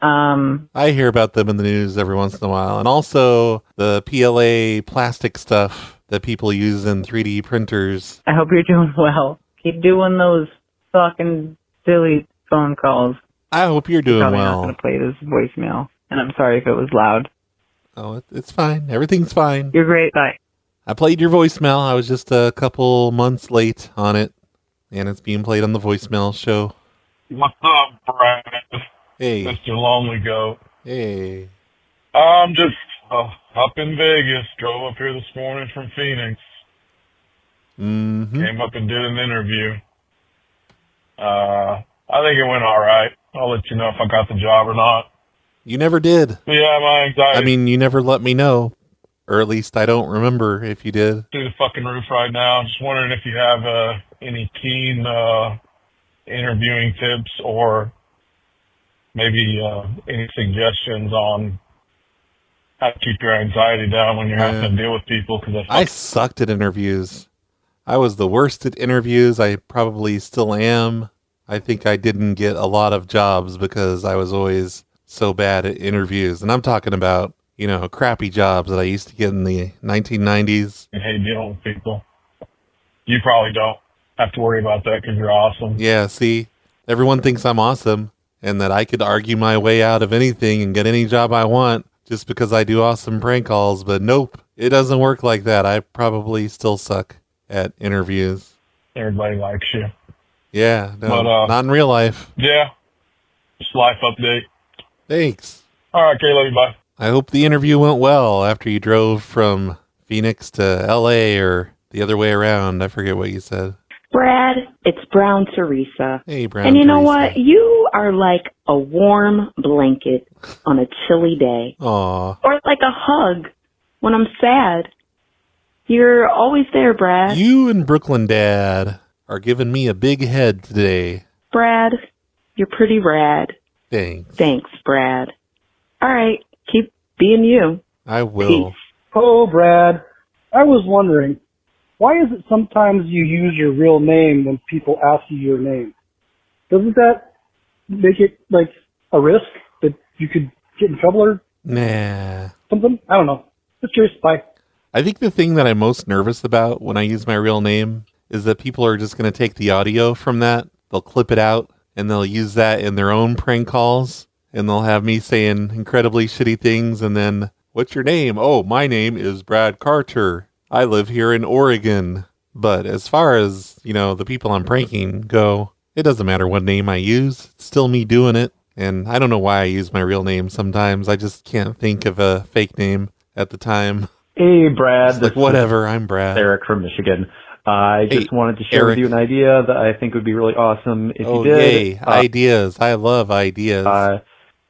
I hear about them in the news every once in a while. And also the PLA plastic stuff that people use in 3D printers. I hope you're doing well. Keep doing those fucking silly phone calls. I hope you're doing Probably well. not going to play this voicemail. And I'm sorry if it was loud. Oh, it's fine. Everything's fine. You're great. Bye. I played your voicemail. I was just a couple months late on it, and it's being played on the voicemail show. What's up, Brad? Hey. Mr. Lonely Goat. Hey. I'm just up in Vegas. Drove up here this morning from Phoenix. Mm-hmm. Came up and did an interview. I think it went all right. I'll let you know if I got the job or not. You never did. Yeah, my anxiety. I mean, you never let me know. Or at least I don't remember if you did. Through the fucking roof right now. Just wondering if you have any keen interviewing tips or maybe any suggestions on how to keep your anxiety down when you're having to deal with people. Cause I sucked at interviews. I was the worst at interviews. I probably still am. I think I didn't get a lot of jobs because I was always so bad at interviews. And I'm talking about, you know, crappy jobs that I used to get in the 1990s. I hate dealing with people. You probably don't have to worry about that because you're awesome. Yeah, see, everyone thinks I'm awesome and that I could argue my way out of anything and get any job I want just because I do awesome prank calls. But nope, it doesn't work like that. I probably still suck at interviews. Everybody likes you. Yeah, no, But, not in real life. Yeah. Just life update. Thanks. All right, okay, love you, bye. I hope the interview went well after you drove from Phoenix to LA or the other way around. I forget what you said. Brad, it's Brown Teresa. Hey, Brown And you know Teresa. what? You are like a warm blanket on a chilly day. Aw. Or like a hug when I'm sad. You're always there, Brad. You and Brooklyn Dad are giving me a big head today. Brad, you're pretty rad. Thanks. Thanks, Brad. All right, keep being you. I will. Oh, Brad, I was wondering, why is it sometimes you use your real name when people ask you your name? Doesn't that make it like a risk that you could get in trouble or Nah. something? I don't know. Just curious. Bye. I think the thing that I'm most nervous about when I use my real name is that people are just going to take the audio from that, they'll clip it out, and they'll use that in their own prank calls, and they'll have me saying incredibly shitty things, and then, what's your name? Oh, my name is Brad Carter. I live here in Oregon. But as far as, you know, the people I'm pranking go, it doesn't matter what name I use. It's still me doing it. And I don't know why I use my real name sometimes. I just can't think of a fake name at the time. Hey, Brad. It's like, whatever, I'm Brad. Eric from Michigan. I Hey, just wanted to share Eric. with you an idea that I think would be really awesome if Oh, you did. yay. Ideas. I love ideas. I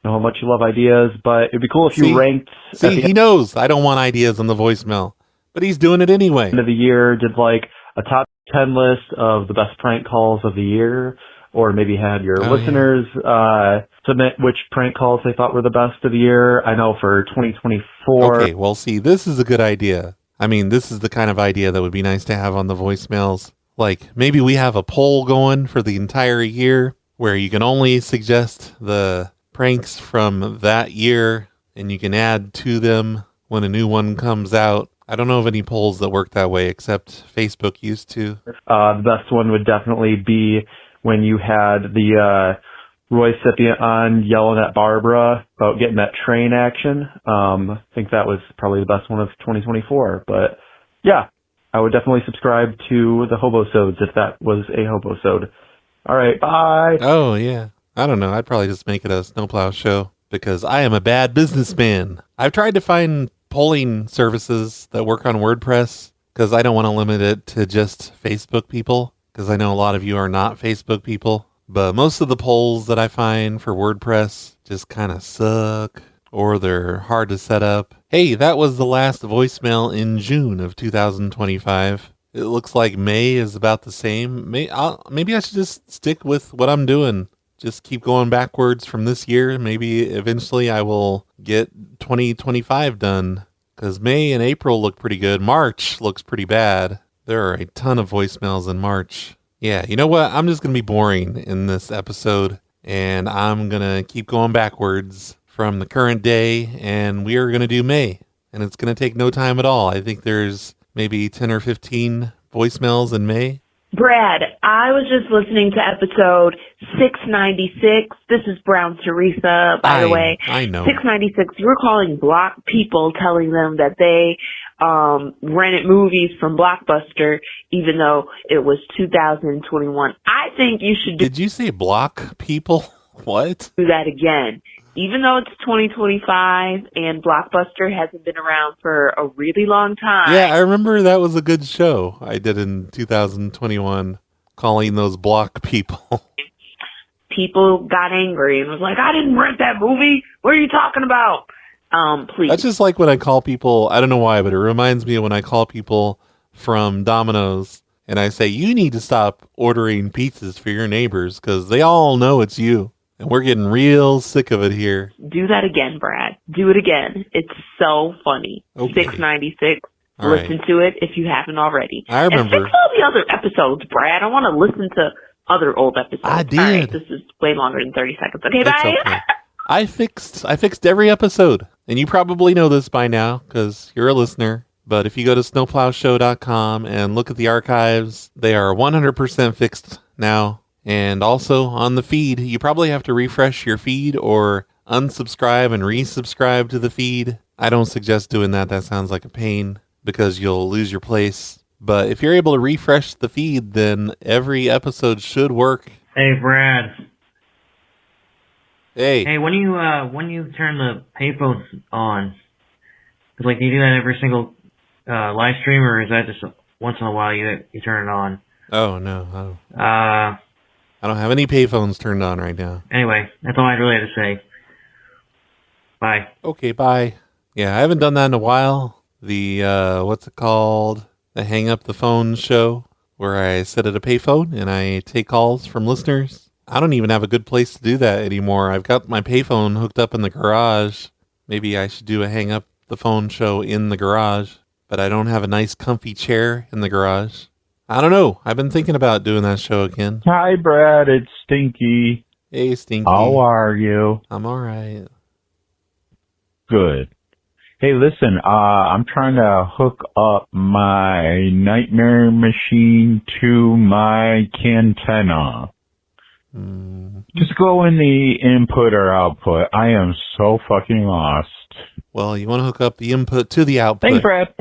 know how much you love ideas, but it'd be cool if you ranked at See, the he knows I don't want ideas on the voicemail, but he's doing it anyway. end of the year, did like a top 10 list of the best prank calls of the year, or maybe had your listeners submit which prank calls they thought were the best of the year. I know for 2024. Okay, well, see, this is a good idea. I mean, this is the kind of idea that would be nice to have on the voicemails. Like, maybe we have a poll going for the entire year where you can only suggest the pranks from that year and you can add to them when a new one comes out. I don't know of any polls that work that way except Facebook used to. The best one would definitely be when you had the Roy Scipient on yelling at Barbara about getting that train action. I think that was probably the best one of 2024. But yeah, I would definitely subscribe to the Hobosodes if that was a Hobosode. All right, bye. Oh, yeah. I don't know. I'd probably just make it a snowplow show because I am a bad businessman. I've tried to find polling services that work on WordPress because I don't want to limit it to just Facebook people because I know a lot of you are not Facebook people. But most of the polls that I find for WordPress just kind of suck or they're hard to set up. Hey, that was the last voicemail in June of 2025. It looks like May is about the same. Maybe I should just stick with what I'm doing. Just keep going backwards from this year. Maybe eventually I will get 2025 done. Because May and April look pretty good. March looks pretty bad. There are a ton of voicemails in March. Yeah, you know what? I'm just going to be boring in this episode. And I'm going to keep going backwards from the current day. And we are going to do May. And it's going to take no time at all. I think there's maybe 10 or 15 voicemails in May. Brad, I was just listening to episode 696. This is Brown Teresa, by the way. I know. 696, you were calling Block people, telling them that they rented movies from Blockbuster, even though it was 2021. I think you should Did you say block people? What? do that again. Even though it's 2025 and Blockbuster hasn't been around for a really long time. Yeah, I remember that was a good show I did in 2021, calling those block people. people got angry and was like, I didn't rent that movie. What are you talking about? Please. That's just like when I call people, I don't know why, but it reminds me of when I call people from Domino's and I say, you need to stop ordering pizzas for your neighbors because they all know it's you. And we're getting real sick of it here. Do that again, Brad. Do it again. It's so funny. Okay. 696. All Listen right. to it if you haven't already. I remember. And fix all the other episodes, Brad. I want to listen to other old episodes. I did. All right, this is way longer than 30 seconds. Okay, It's bye. okay. I fixed every episode. And you probably know this by now because you're a listener. But if you go to snowplowshow.com and look at the archives, they are 100% fixed now. And also on the feed, you probably have to refresh your feed or unsubscribe and resubscribe to the feed. I don't suggest doing that. That sounds like a pain because you'll lose your place. But if you're able to refresh the feed, then every episode should work. Hey, Brad. Hey. Hey, when you turn the payphones on, do you do that every single live stream, or is that just once in a while you turn it on? Oh, no. I don't have any payphones turned on right now. Anyway, that's all I really had to say. Bye. Okay, bye. Yeah, I haven't done that in a while. The, what's it called? The Hang Up the Phone show, where I sit at a payphone and I take calls from listeners. I don't even have a good place to do that anymore. I've got my payphone hooked up in the garage. Maybe I should do a Hang Up the Phone show in the garage, but I don't have a nice comfy chair in the garage. I don't know. I've been thinking about doing that show again. Hi, Brad. It's Stinky. Hey, Stinky. How are you? I'm all right. Good. Hey, listen, I'm trying to hook up my Nightmare Machine to my Cantenna. Just go in the input or output. I am so fucking lost. Well, you want to hook up the input to the output. Thanks, Brad.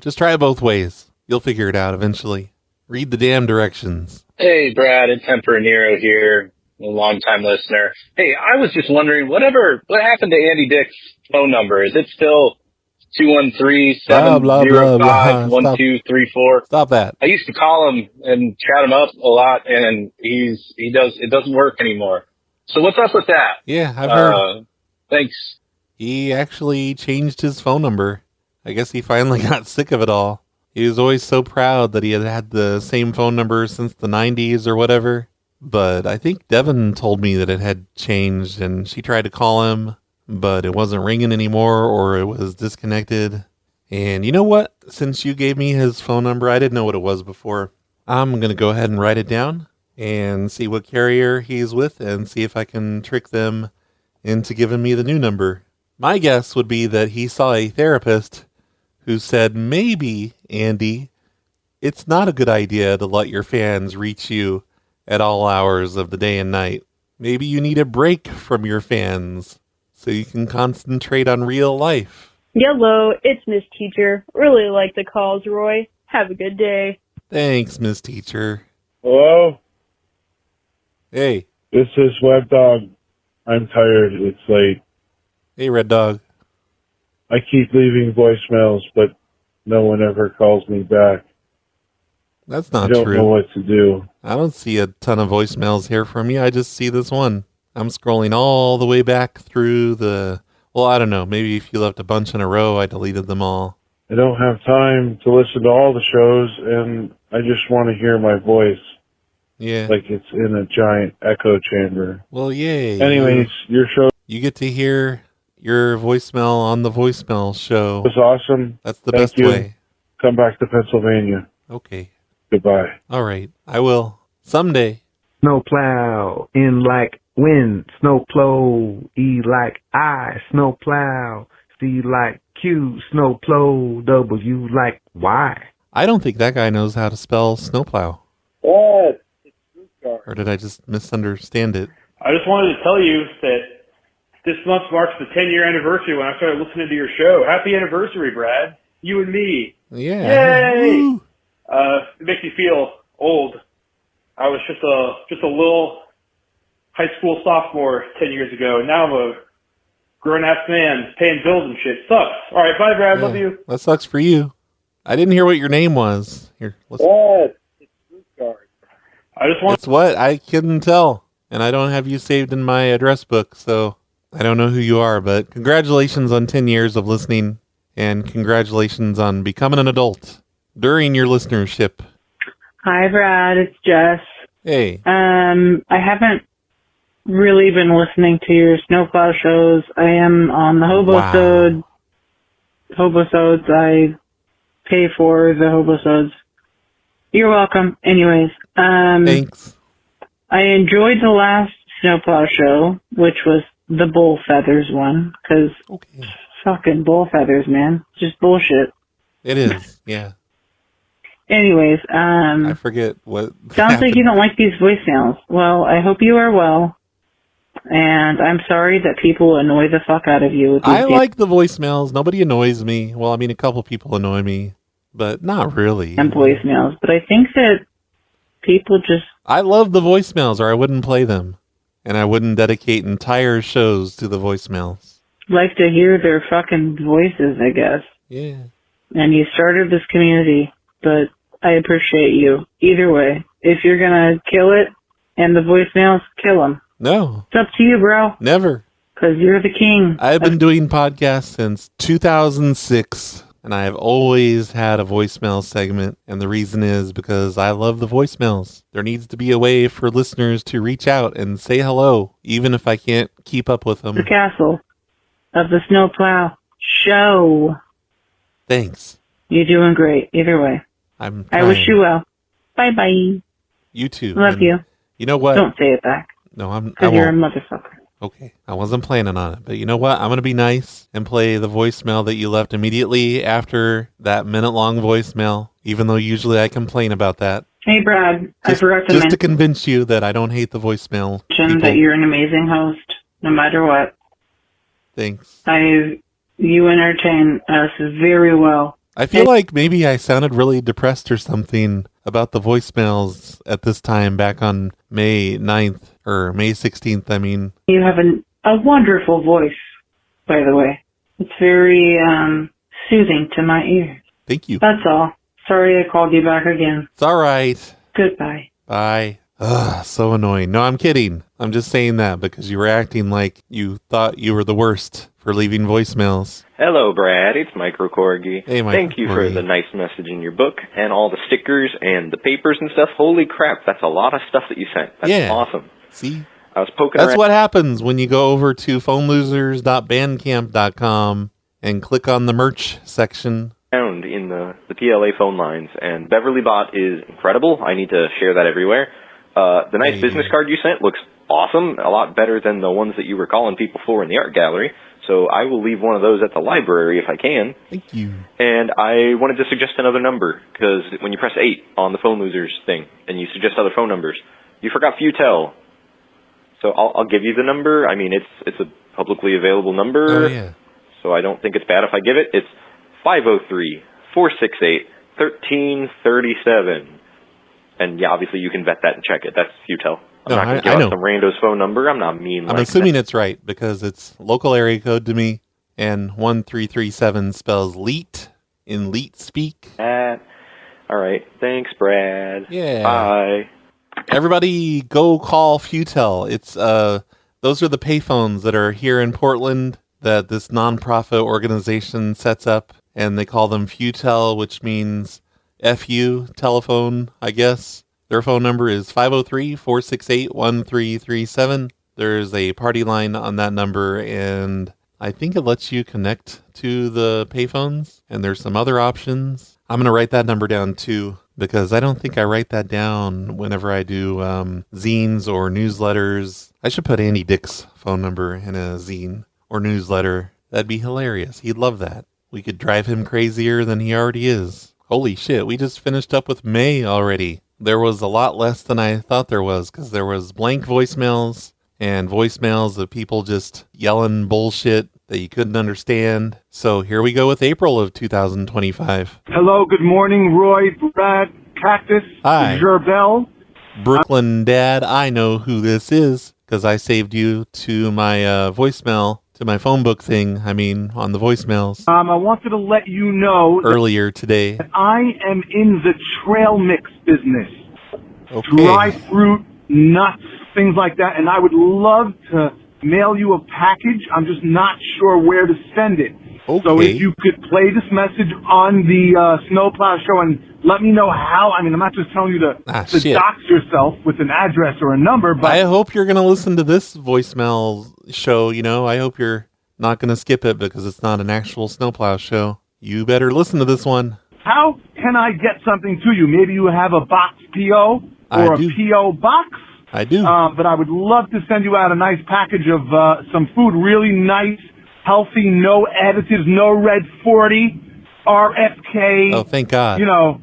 Just try it both ways. You'll figure it out eventually. Read the damn directions. Hey, Brad, it's Emperor Nero here, a long-time listener. Hey, I was just wondering, what happened to Andy Dick's phone number? Is it still 213-705-1234? Stop that. I used to call him and chat him up a lot, and it doesn't work anymore. So what's up with that? Yeah, I've heard. Thanks. He actually changed his phone number. I guess he finally got sick of it all. He was always so proud that he had had the same phone number since the 90s or whatever. But I think Devin told me that it had changed, and she tried to call him, but it wasn't ringing anymore, or it was disconnected. And you know what? Since you gave me his phone number, I didn't know what it was before. I'm going to go ahead and write it down and see what carrier he's with and see if I can trick them into giving me the new number. My guess would be that he saw a therapist who said, maybe, Andy, it's not a good idea to let your fans reach you at all hours of the day and night. Maybe you need a break from your fans so you can concentrate on real life. Hello, it's Miss Teacher. Really like the calls, Roy. Have a good day. Thanks, Miss Teacher. Hello? Hey. This is Web Dog. I'm tired. It's late. Hey, Red Dog. I keep leaving voicemails, but no one ever calls me back. That's not true. I don't true. know what to do. I don't see a ton of voicemails here from you. I just see this one. I'm scrolling all the way back through I don't know. Maybe if you left a bunch in a row, I deleted them all. I don't have time to listen to all the shows, and I just want to hear my voice. Yeah. Like it's in a giant echo chamber. Well, yay. Anyways, your show You get to hear your voicemail on the voicemail show. was awesome. That's the Thank best you. way. Come back to Pennsylvania. Okay. Goodbye. All right. I will. Someday. Snowplow, N like wind, snowplow, E like I, snowplow, C like Q, snowplow, W like Y. I don't think that guy knows how to spell snowplow. What? Or did I just misunderstand it? I just wanted to tell you that this month marks the 10-year anniversary when I started listening to your show. Happy anniversary, Brad. You and me. Yeah. Yay! It makes me feel old. I was just a little high school sophomore 10 years ago, and now I'm a grown-ass man paying bills and shit. Sucks. All right, bye, Brad. Love you. That sucks for you. I didn't hear what your name was. Here, listen. What? It's Fruit Guard. I just want It's what? I couldn't tell. and I don't have you saved in my address book, so I don't know who you are, but congratulations on 10 years of listening, and congratulations on becoming an adult during your listenership. Hi, Brad. It's Jess. Hey. I haven't really been listening to your snowplow shows. I am on the Hobosodes. I pay for the Hobosodes. You're welcome. Anyways, thanks. I enjoyed the last snowplow show, which was the bull feathers one, because fucking bull feathers, man. Just bullshit. It is, yeah. Anyways, I forget what sounds happened. like you don't like these voicemails. Well, I hope you are well, and I'm sorry that people annoy the fuck out of you with these I like the voicemails. Nobody annoys me. Well, I mean, a couple people annoy me, but not really. damn voicemails, but I think that people just... I love the voicemails, or I wouldn't play them, and I wouldn't dedicate entire shows to the voicemails. like to hear their fucking voices, I guess. Yeah. And you started this community, but I appreciate you. Either way, if you're gonna kill it and the voicemails, kill them. No. It's up to you, bro. Never. Because you're the king. I've been doing podcasts since 2006, and I have always had a voicemail segment, and the reason is because I love the voicemails. There needs to be a way for listeners to reach out and say hello, even if I can't keep up with them. The castle of the snowplow show. Thanks. You're doing great. Either way. I wish you well. Bye-bye. You too. Love And you. You know what? Don't say it back. No, I Because you're a won't. motherfucker. Okay, I wasn't planning on it, but you know what? I'm going to be nice and play the voicemail that you left immediately after that minute-long voicemail, even though usually I complain about that. Hey, Brad. I forgot to Just to mention convince you that I don't hate the voicemail. that people. you're an amazing host, no matter what. Thanks. You entertain us very well. I feel like maybe I sounded really depressed or something about the voicemails at this time back on May 9th, or May 16th, I mean. You have a wonderful voice, by the way. It's very soothing to my ears. Thank you. That's all. Sorry I called you back again. It's all right. Goodbye. Bye. Ugh, so annoying. No, I'm kidding. I'm just saying that because you were acting like you thought you were the worst for leaving voicemails. Hello, Brad. It's Micro Corgi. Hey, Micro Thank you for Corgi. the nice message in your book and all the stickers and the papers and stuff. Holy crap, that's a lot of stuff that you sent. That's Yeah. awesome. See? I was poking That's around. what happens when you go over to phonelosers.bandcamp.com and click on the merch section. Around in the PLA phone lines, and Beverly Bot is incredible. I need to share that everywhere. The nice business card you sent looks awesome, a lot better than the ones that you were calling people for in the art gallery. So I will leave one of those at the library if I can. Thank you. And I wanted to suggest another number, because when you press 8 on the phone losers thing, and you suggest other phone numbers, you forgot Futel. So I'll give you the number. I mean, it's a publicly available number. Oh, yeah. So I don't think it's bad if I give it. It's 503-468-1337. And yeah, obviously you can vet that and check it. That's Futel. I'm No, not going I to give know. out some rando's phone number. I'm not mean I'm like assuming it's right because it's local area code to me, and 1337 spells leet in leet speak. that. All right. Thanks, Brad. Yeah. Bye. Everybody go call Futel. It's those are the payphones that are here in Portland that this nonprofit organization sets up, and they call them Futel, which means FU telephone, I guess. Their phone number is 503-468-1337. There's a party line on that number, and I think it lets you connect to the payphones, and there's some other options. I'm going to write that number down too, because I don't think I write that down whenever I do zines or newsletters. I should put Andy Dick's phone number in a zine or newsletter. That'd be hilarious. He'd love that. We could drive him crazier than he already is. Holy shit, we just finished up with May already. There was a lot less than I thought there was, because there was blank voicemails and voicemails of people just yelling bullshit that you couldn't understand. So here we go with April of 2025. Hello, good morning, Roy, Brad, Cactus, Hi. Gerbel. Brooklyn Dad, I know who this is, because I saved you to my voicemail, to my phone book thing, on the voicemails I wanted to let you know earlier today. that I am in the trail mix business. Okay. Dry fruit, nuts, things like that, and I would love to mail you a package. I'm just not sure where to send it. Okay. So if you could play this message on the Snowplow Show and let me know how. I mean, I'm not just telling you to shit. dox yourself with an address or a number, but I hope you're going to listen to this voicemail show, you know. I hope you're not going to skip it because it's not an actual Snowplow show. You better listen to this one. how can I get something to you? Maybe you have a box PO or a PO box? I do. But I would love to send you out a nice package of some food, really nice, healthy, no additives, no red 40, RFK. Oh, thank God. You know,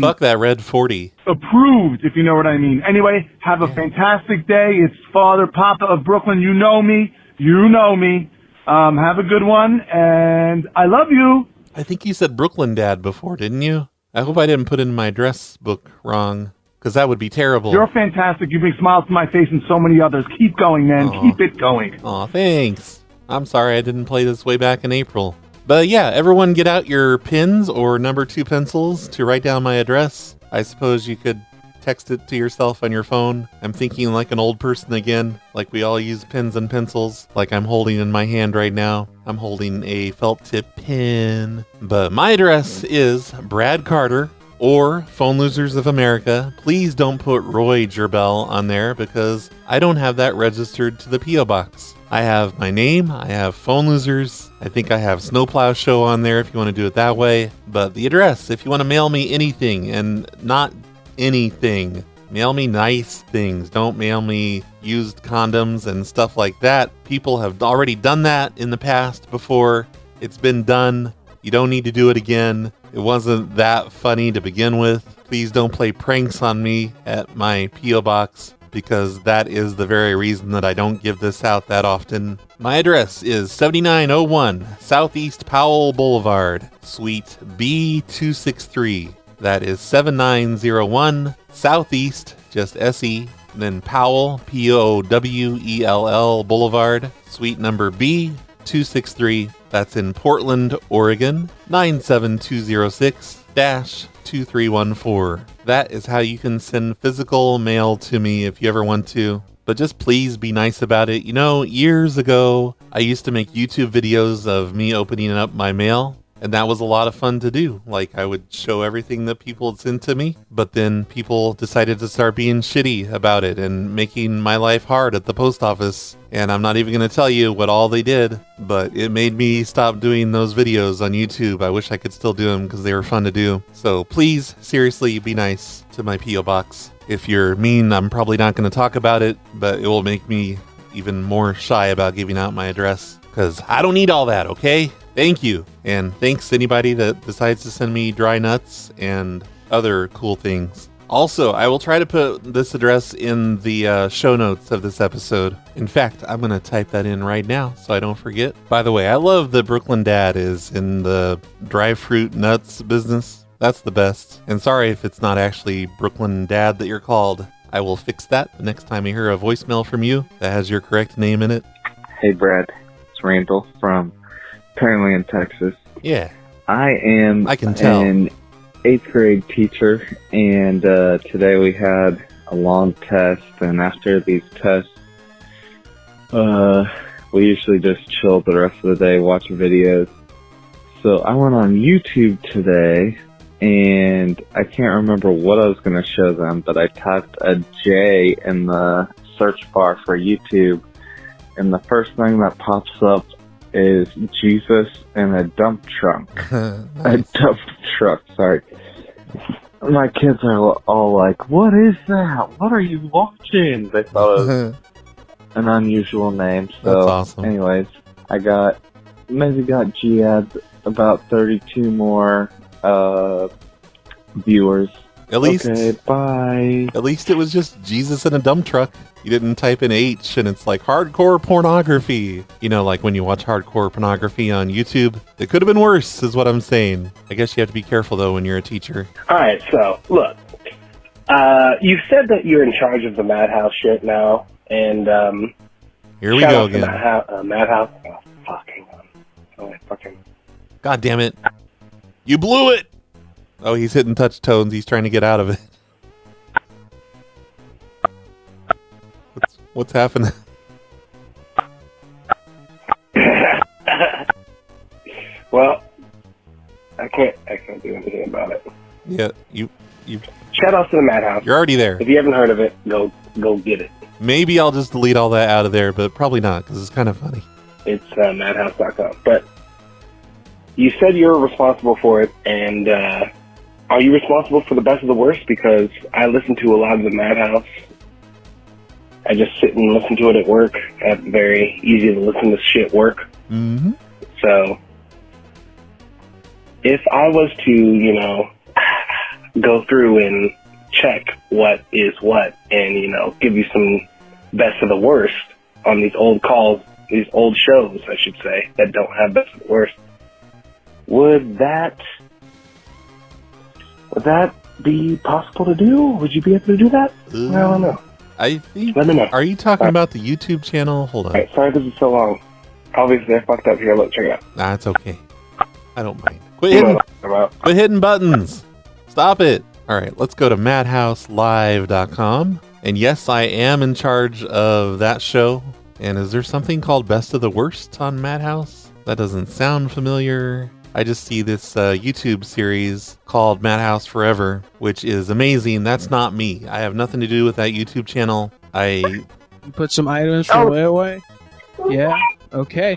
fuck that red 40. Approved, if you know what I mean. Anyway, have a fantastic day. It's Father Papa of Brooklyn. You know me. You know me. Have a good one, and I love you. I think you said Brooklyn Dad before, didn't you? I hope I didn't put in my address book wrong, because that would be terrible. You're fantastic. You bring smiles to my face and so many others. Keep going, man. Aw. Keep it going. Aw, thanks. I'm sorry I didn't play this way back in April. But yeah, everyone get out your pens or number 2 pencils to write down my address. I suppose you could text it to yourself on your phone. I'm thinking like an old person again, like we all use pens and pencils, like I'm holding in my hand right now. I'm holding a felt tip pen. But my address is Brad Carter or Phone Losers of America. Please don't put Roy Gerbel on there because I don't have that registered to the P.O. Box. I have my name, I have Phone Losers, I think I have Snowplow Show on there if you want to do it that way. But the address, if you want to mail me anything, and not anything, mail me nice things. Don't mail me used condoms and stuff like that. People have already done that in the past before. It's been done. You don't need to do it again. It wasn't that funny to begin with. Please don't play pranks on me at my P.O. Box, because that is the very reason that I don't give this out that often. My address is 7901 Southeast Powell Boulevard, Suite B263. That is 7901 Southeast, just S-E, then Powell, P-O-W-E-L-L Boulevard, Suite number B263. That's in Portland, Oregon, 97206-2314. That is how you can send physical mail to me if you ever want to. But just please be nice about it. You know, years ago, I used to make YouTube videos of me opening up my mail, and that was a lot of fun to do. Like, I would show everything that people had sent to me, but then people decided to start being shitty about it and making my life hard at the post office. And I'm not even going to tell you what all they did, but it made me stop doing those videos on YouTube. I wish I could still do them because they were fun to do. So please, seriously, be nice to my P.O. Box. If you're mean, I'm probably not going to talk about it, but it will make me even more shy about giving out my address, because I don't need all that, okay? Thank you. And thanks to anybody that decides to send me dry nuts and other cool things. Also, I will try to put this address in the show notes of this episode. In fact, I'm going to type that in right now so I don't forget. By the way, I love that Brooklyn Dad is in the dry fruit nuts business. That's the best. And sorry if it's not actually Brooklyn Dad that you're called. I will fix that the next time I hear a voicemail from you that has your correct name in it. Hey, Brad. It's Randall from Pearland, Texas. Yeah. I can tell. An 8th grade teacher, and today we had a long test, and after these tests, we usually just chill the rest of the day, watch videos. So I went on YouTube today, and I can't remember what I was going to show them, but I typed a J in the search bar for YouTube, and the first thing that pops up is Jesus in a dump truck. A dump truck, sorry. My kids are all like, what is that? What are you watching? They thought it was an unusual name. So, that's awesome. Anyways, I got G-ads about 32 more viewers. At least, okay, bye. At least it was just Jesus in a dump truck. You didn't type in H and it's like hardcore pornography. You know, like when you watch hardcore pornography on YouTube. It could have been worse, is what I'm saying. I guess you have to be careful, though, when you're a teacher. All right, so, look. You said that you're in charge of the Madhouse shit now, and, here we go again. Madhouse? Oh, fuck, hang on. Oh, fucking... God damn it. You blew it! Oh, he's hitting touch tones. He's trying to get out of it. What's happening? Well, I can't do anything about it. Yeah, you. Shout out to the Madhouse. You're already there. If you haven't heard of it, go get it. Maybe I'll just delete all that out of there, but probably not because it's kind of funny. It's madhouse.com. But you said you're responsible for it, and are you responsible for the best of the worst? Because I listen to a lot of the Madhouse. I just sit and listen to it at work. I have very easy to listen to shit work. Mm-hmm. So if I was to, go through and check what is what and, give you some best of the worst on these old calls, these old shows, I should say, that don't have best of the worst, would that be possible to do? Would you be able to do that? I don't know. I think. Let me know. Are you talking about the YouTube channel? Hold on. All right, sorry this is so long. Obviously, I fucked up here. Let's check it out. Nah, it's okay. I don't mind. Quit hitting buttons. Stop it. All right, let's go to madhouselive.com. And yes, I am in charge of that show. And is there something called Best of the Worst on Madhouse? That doesn't sound familiar. I just see this YouTube series called Madhouse Forever, which is amazing. That's not me. I have nothing to do with that YouTube channel. You put some items from Layaway? Yeah. Okay.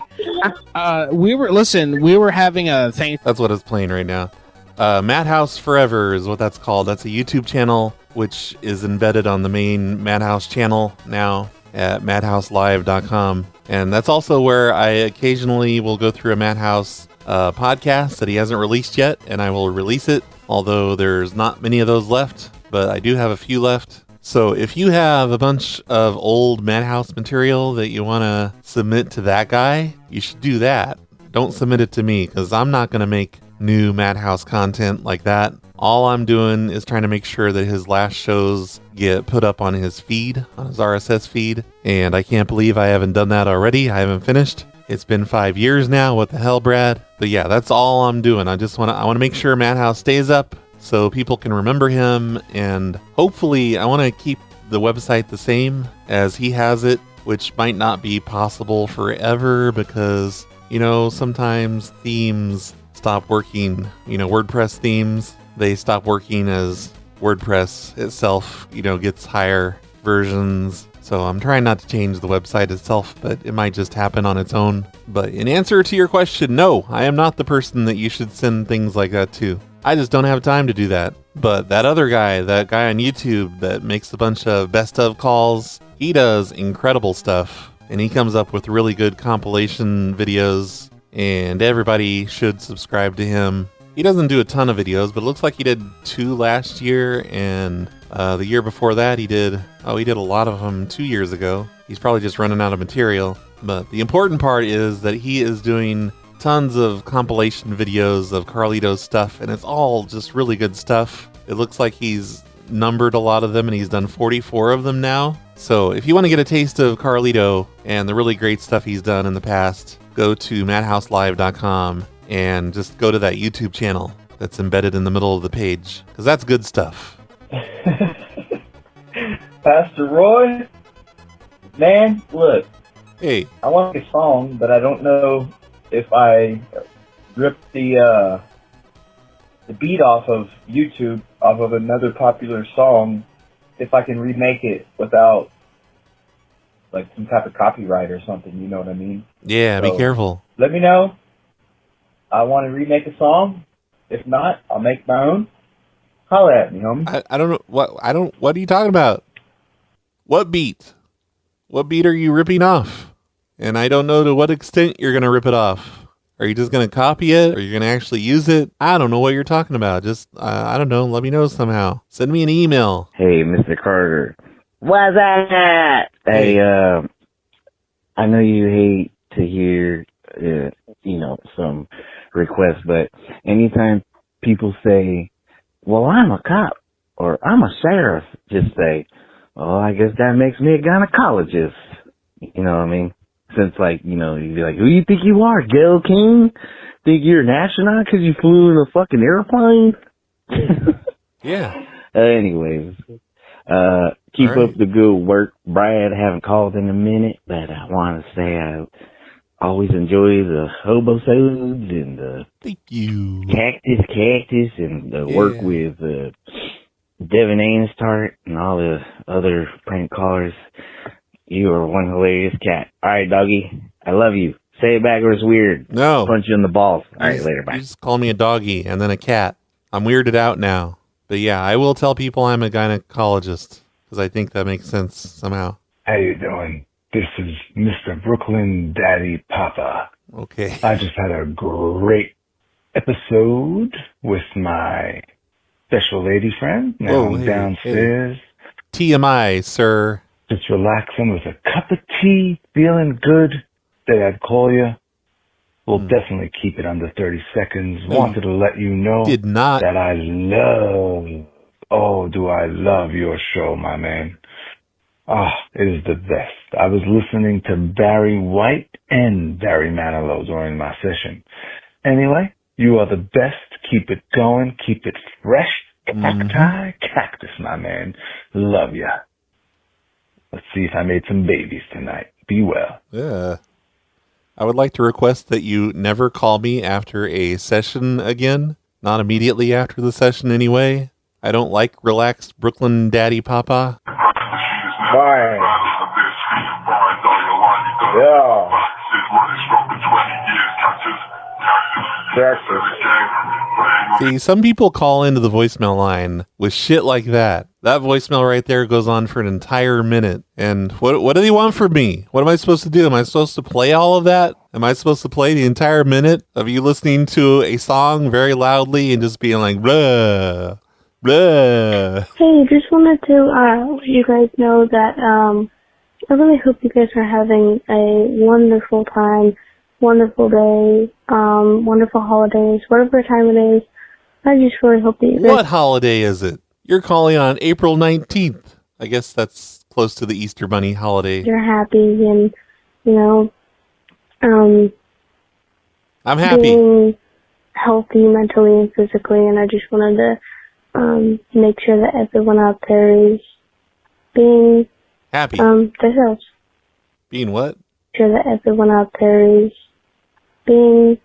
We were having a thing. That's what it's playing right now. Madhouse Forever is what that's called. That's a YouTube channel which is embedded on the main Madhouse channel now at madhouselive.com. And that's also where I occasionally will go through a Madhouse podcast that he hasn't released yet, and I will release it, although there's not many of those left, but I do have a few left. So if you have a bunch of old Madhouse material that you want to submit to that guy, you should do that. Don't submit it to me, because I'm not going to make new Madhouse content like that. All I'm doing is trying to make sure that his last shows get put up on his feed, on his RSS feed, and I can't believe I haven't done that already. I haven't finished. It's been 5 years now. What the hell, Brad? But yeah, that's all I'm doing. I want to make sure Madhouse stays up so people can remember him, and hopefully I want to keep the website the same as he has it, which might not be possible forever because, sometimes themes stop working. WordPress themes, they stop working as WordPress itself, gets higher versions. So I'm trying not to change the website itself, but it might just happen on its own. But in answer to your question, no, I am not the person that you should send things like that to. I just don't have time to do that. But that other guy, that guy on YouTube that makes a bunch of best of calls, he does incredible stuff. And he comes up with really good compilation videos, and everybody should subscribe to him. He doesn't do a ton of videos, but it looks like he did 2 last year, and the year before that he did a lot of them 2 years ago. He's probably just running out of material. But the important part is that he is doing tons of compilation videos of Carlito's stuff, and it's all just really good stuff. It looks like he's numbered a lot of them, and he's done 44 of them now. So if you want to get a taste of Carlito and the really great stuff he's done in the past, go to madhouselive.com and just go to that YouTube channel that's embedded in the middle of the page, because that's good stuff. Pastor Roy, man, look. Hey. I want a song, but I don't know if I rip the beat off of YouTube, off of another popular song, if I can remake it without like some type of copyright or something, you know what I mean? Yeah, so, be careful. Let me know. I want to remake a song. If not, I'll make my own. Holla at me, homie. I don't know what are you talking about? What beat? What beat are you ripping off? And I don't know to what extent you're going to rip it off. Are you just going to copy it? Or are you going to actually use it? I don't know what you're talking about. Just, I don't know. Let me know somehow. Send me an email. Hey, Mr. Carter. What's that? Hey, I know you hate to hear, some requests, but anytime people say, well, I'm a cop or I'm a sheriff, just say, oh, I guess that makes me a gynecologist. You know what I mean? Since, you'd be like, who you think you are, Gail King? Think you're an astronaut because you flew in a fucking airplane? Yeah. Anyways, Keep All right. up the good work, Brad. I haven't called in a minute, but I want to say I always enjoy the hobosodes and the Thank you. cactus and the work Yeah. with Devin Ainstart and all the other prank callers. You are one hilarious cat. All right, doggy. I love you. Say it backwards weird. No. Punch you in the balls. All right, later. You Bye. just called me a doggy and then a cat. I'm weirded out now. But yeah, I will tell people I'm a gynecologist because I think that makes sense somehow. How you doing? This is Mr. Brooklyn Daddy Papa. Okay. I just had a great episode with my special lady friend. Now Whoa, I'm hey, downstairs. TMI, sir. Just relaxing with a cup of tea, feeling good. Said I'd call you. We'll definitely keep it under 30 seconds. No, Wanted to let you know did not. that I do I love your show, my man. It is the best. I was listening to Barry White and Barry Manilow during my session. Anyway, you are the best. Keep it going. Keep it fresh. Cactus, my man. Love ya. Let's see if I made some babies tonight. Be well. Yeah. I would like to request that you never call me after a session again. Not immediately after the session anyway. I don't like relaxed Brooklyn Daddy Papa. Bye. Yeah. See, some people call into the voicemail line with shit like that. That voicemail right there goes on for an entire minute. And what do they want from me? What am I supposed to do? Am I supposed to play all of that? Am I supposed to play the entire minute of you listening to a song very loudly and just being like, blah, blah? Hey, just wanted to let you guys know that I really hope you guys are having a wonderful time, wonderful day, wonderful holidays, whatever time it is. I just really hope that you guys... What holiday is it? You're calling on April 19th. I guess that's close to the Easter Bunny holiday. You're happy and, you know, I'm happy. being healthy mentally and physically, and I just wanted to make sure that everyone out there is being happy. Themselves. Being what? Sure that everyone out there is being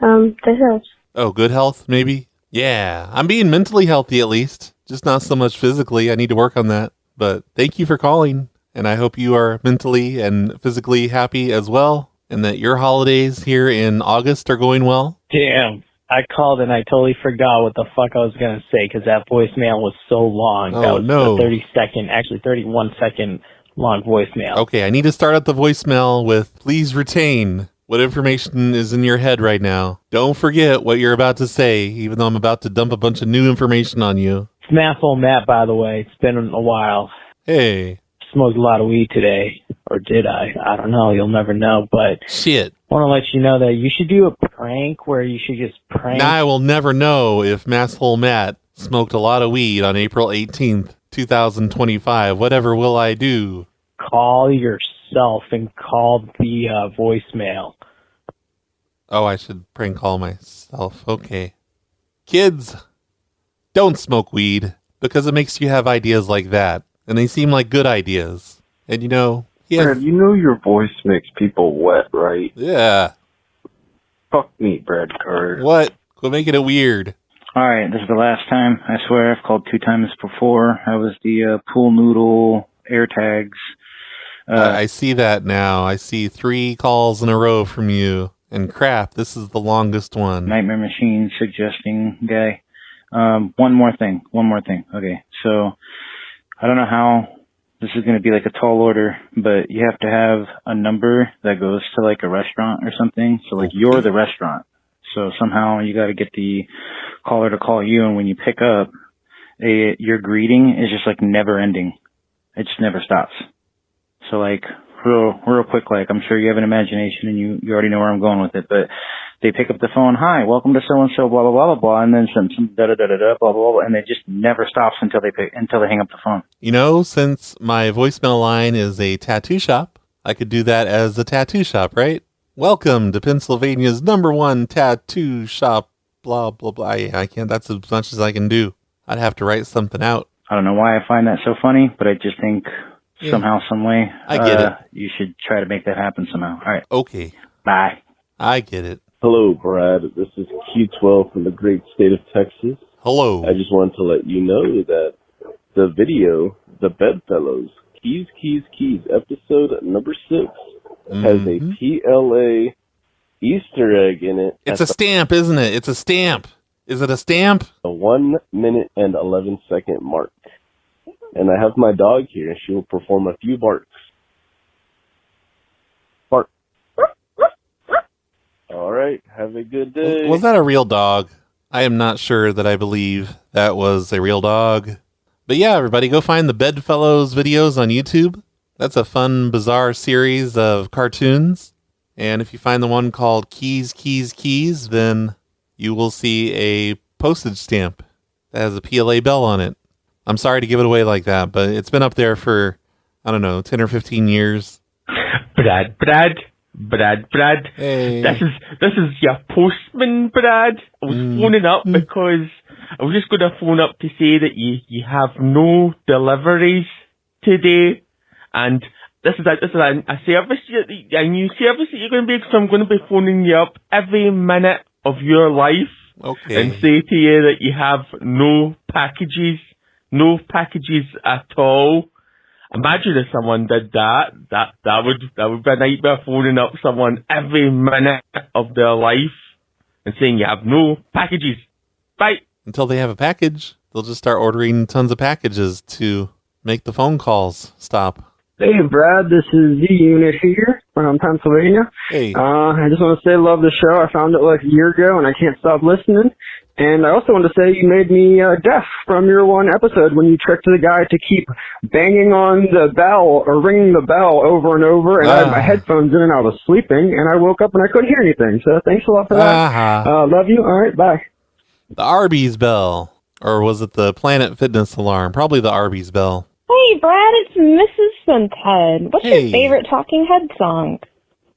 themselves. Oh, good health, maybe? Yeah, I'm being mentally healthy at least. Just not so much physically. I need to work on that. But thank you for calling. And I hope you are mentally and physically happy as well. And that your holidays here in August are going well. Damn. I called and I totally forgot what the fuck I was going to say because that voicemail was so long. Oh, that was no. the 31-second long voicemail. Okay, I need to start out the voicemail with, please retain what information is in your head right now. Don't forget what you're about to say, even though I'm about to dump a bunch of new information on you. It's Mathful Matt, by the way. It's been a while. Hey. Smoked a lot of weed today. Or did I? I don't know. You'll never know. But shit. I want to let you know that you should do a prank where you should just prank. Now I will never know if Masshole Matt smoked a lot of weed on April 18th, 2025. Whatever will I do? Call yourself and call the voicemail. Oh, I should prank call myself. Okay. Kids, don't smoke weed because it makes you have ideas like that. And they seem like good ideas. And you know, Brad, you know your voice makes people wet, right? Yeah. Fuck me, Brad Carter. What? Quit making it weird. Alright, this is the last time. I swear I've called 2 times before. I was the pool noodle air tags. I see that now. I see 3 calls in a row from you. And crap, this is the longest one. Nightmare Machine suggesting guy. One more thing. Okay, so I don't know how this is going to be like a tall order, but you have to have a number that goes to like a restaurant or something. So like you're the restaurant. So somehow you got to get the caller to call you, and when you pick up, your greeting is just like never ending. It just never stops. So like real quick, like I'm sure you have an imagination and you already know where I'm going with it, but they pick up the phone, hi, welcome to so and so, blah blah blah blah blah, and then some da da da da da blah blah blah, and it just never stops until they hang up the phone. You know, since my voicemail line is a tattoo shop, I could do that as a tattoo shop, right? Welcome to Pennsylvania's #1 tattoo shop, blah blah blah. I can't. That's as much as I can do. I'd have to write something out. I don't know why I find that so funny, but I just think somehow, some way, I get it. you should try to make that happen somehow. All right. Okay. Bye. I get it. Hello, Brad. This is Q12 from the great state of Texas. Hello. I just wanted to let you know that the video, The Bedfellows, Keys, episode number 6, has a PLA Easter egg in it. It's a stamp, isn't it? It's a stamp. Is it a stamp? A 1 minute and 11 second mark. And I have my dog here, and she will perform a few barks. Bark. All right. Have a good day. Was that a real dog? I am not sure that I believe that was a real dog. But yeah, everybody, go find the Bedfellows videos on YouTube. That's a fun, bizarre series of cartoons. And if you find the one called Keys, then you will see a postage stamp that has a PLA bell on it. I'm sorry to give it away like that, but it's been up there for, I don't know, 10 or 15 years. Brad. Hey. This is your postman, Brad. I was phoning up because I was just going to phone up to say that you have no deliveries today, and this is a service, a new service that you're going to be. So I'm going to be phoning you up every minute of your life, and say to you that you have no packages at all. Imagine if someone did that. That would be a nightmare, phoning up someone every minute of their life and saying you have no packages. Bye. Until they have a package, they'll just start ordering tons of packages to make the phone calls stop. Hey, Brad, this is Z-Unit here from Pennsylvania. Hey. I just want to say I love the show. I found it like a year ago, and I can't stop listening. And I also want to say you made me deaf from your one episode when you tricked the guy to keep banging on the bell or ringing the bell over and over, and I had my headphones in and I was sleeping, and I woke up and I couldn't hear anything. So thanks a lot for that. Love you. All right, bye. The Arby's bell. Or was it the Planet Fitness alarm? Probably the Arby's bell. Hey, Brad, it's Mrs. Synthead. What's your favorite Talking Head song?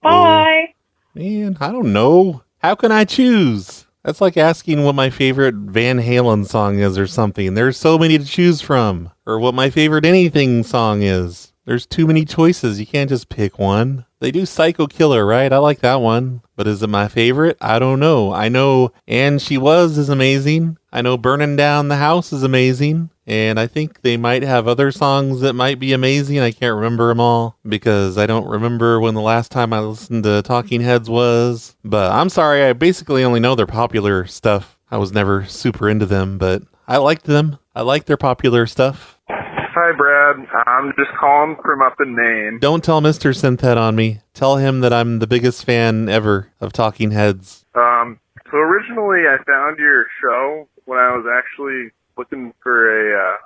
Bye. Man, I don't know. How can I choose? That's like asking what my favorite Van Halen song is or something. There's so many to choose from. Or what my favorite anything song is. There's too many choices. You can't just pick one. They do Psycho Killer, right? I like that one. But is it my favorite? I don't know. I know And She Was is amazing. I know Burning Down the House is amazing. And I think they might have other songs that might be amazing. I can't remember them all because I don't remember when the last time I listened to Talking Heads was. But I'm sorry, I basically only know their popular stuff. I was never super into them, but I liked them. I like their popular stuff. Hi, Brad. I'm just calling from up in Maine. Don't tell Mr. Synthead on me. Tell him that I'm the biggest fan ever of Talking Heads. So originally I found your show when I was actually looking for a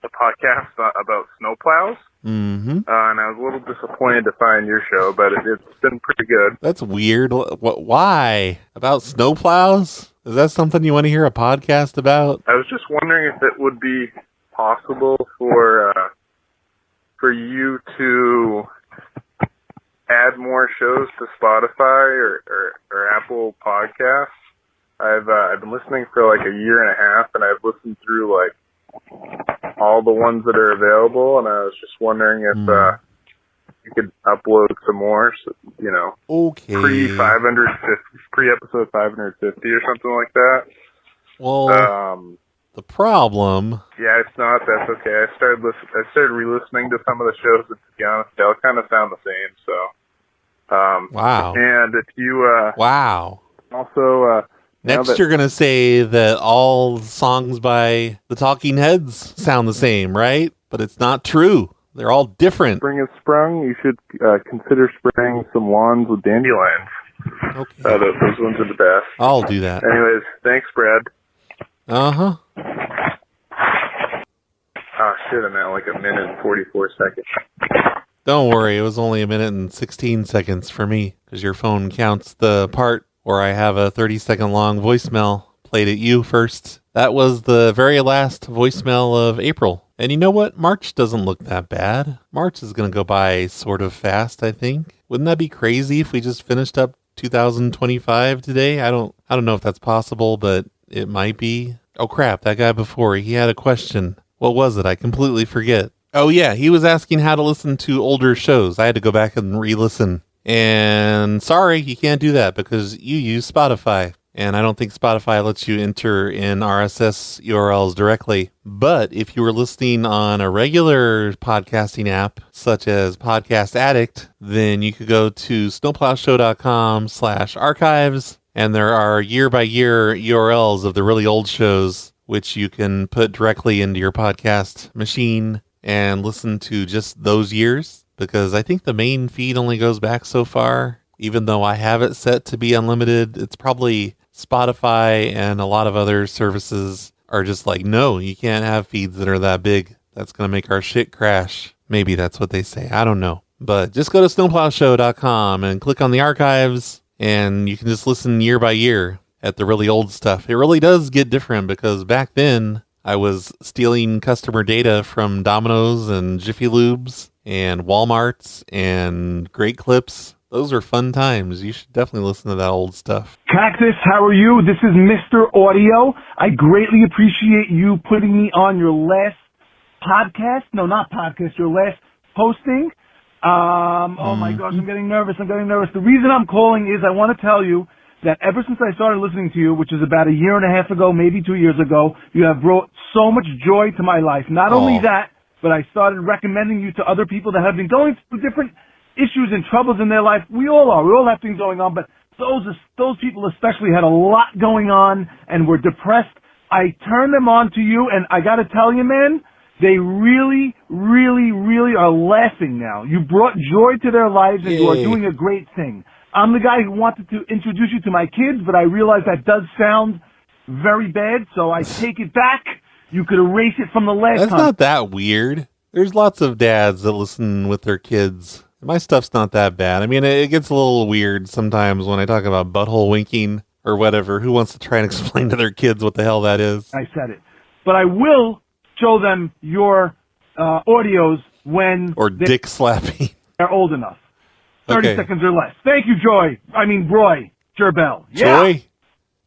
podcast about snowplows. Mm-hmm. And I was a little disappointed to find your show, but it's been pretty good. That's weird. Why? About snowplows? Is that something you want to hear a podcast about? I was just wondering if it would be possible for you to add more shows to Spotify or Apple Podcasts. I've been listening for like a year and a half, and I've listened through like all the ones that are available, and I was just wondering if you could upload some more, so, you know, pre-episode 550 or something like that. Well, the problem. Yeah, it's not. That's okay. I started re-listening to some of the shows, and to be honest, they all kind of sound the same. So, wow. And if you wow. Also. Next, you're going to say that all songs by the Talking Heads sound the same, right? But it's not true. They're all different. Spring has sprung. You should consider spraying some lawns with dandelions. Okay. Those ones are the best. I'll do that. Anyways, thanks, Brad. Uh-huh. Oh, shit, I'm at like a minute and 44 seconds. Don't worry, it was only a minute and 16 seconds for me, because your phone counts the part where I have a 30-second long voicemail played at you first. That was the very last voicemail of April. And you know what? March doesn't look that bad. March is going to go by sort of fast, I think. Wouldn't that be crazy if we just finished up 2025 today? I don't know if that's possible, but it might be. Oh crap, that guy before, he had a question. What was it? I completely forget. Oh, yeah. He was asking how to listen to older shows. I had to go back and re-listen. And sorry, you can't do that because you use Spotify. And I don't think Spotify lets you enter in RSS URLs directly. But if you were listening on a regular podcasting app, such as Podcast Addict, then you could go to snowplowshow.com/archives. And there are year-by-year URLs of the really old shows, which you can put directly into your podcast machine and listen to just those years. Because I think the main feed only goes back so far. Even though I have it set to be unlimited, it's probably Spotify and a lot of other services are just like, no, you can't have feeds that are that big. That's going to make our shit crash. Maybe that's what they say. I don't know. But just go to snowplowshow.com and click on the archives, and you can just listen year by year at the really old stuff. It really does get different because back then I was stealing customer data from Domino's and Jiffy Lubes and Walmart's and Great Clips. Those are fun times. You should definitely listen to that old stuff. Cactus, how are you? This is Mr. Audio. I greatly appreciate you putting me on your last podcast. No, not podcast, your last posting. Oh my gosh, I'm getting nervous. The reason I'm calling is I want to tell you that ever since I started listening to you, which is about a year and a half ago, maybe 2 years ago, you have brought so much joy to my life. Not only that, but I started recommending you to other people that have been going through different issues and troubles in their life. We all are. We all have things going on, but those people especially had a lot going on and were depressed. I turned them on to you, and I got to tell you, man, they really, really, really are laughing now. You brought joy to their lives, and you are doing a great thing. I'm the guy who wanted to introduce you to my kids, but I realize that does sound very bad, so I take it back. You could erase it from the last time. That's not that weird. There's lots of dads that listen with their kids. My stuff's not that bad. I mean, it gets a little weird sometimes when I talk about butthole winking or whatever. Who wants to try and explain to their kids what the hell that is? I said it. But I will show them your audios when... Or dick slapping. They're old enough. 30 Okay. seconds or less. Thank you, Roy Gerbell. Yeah. Joy?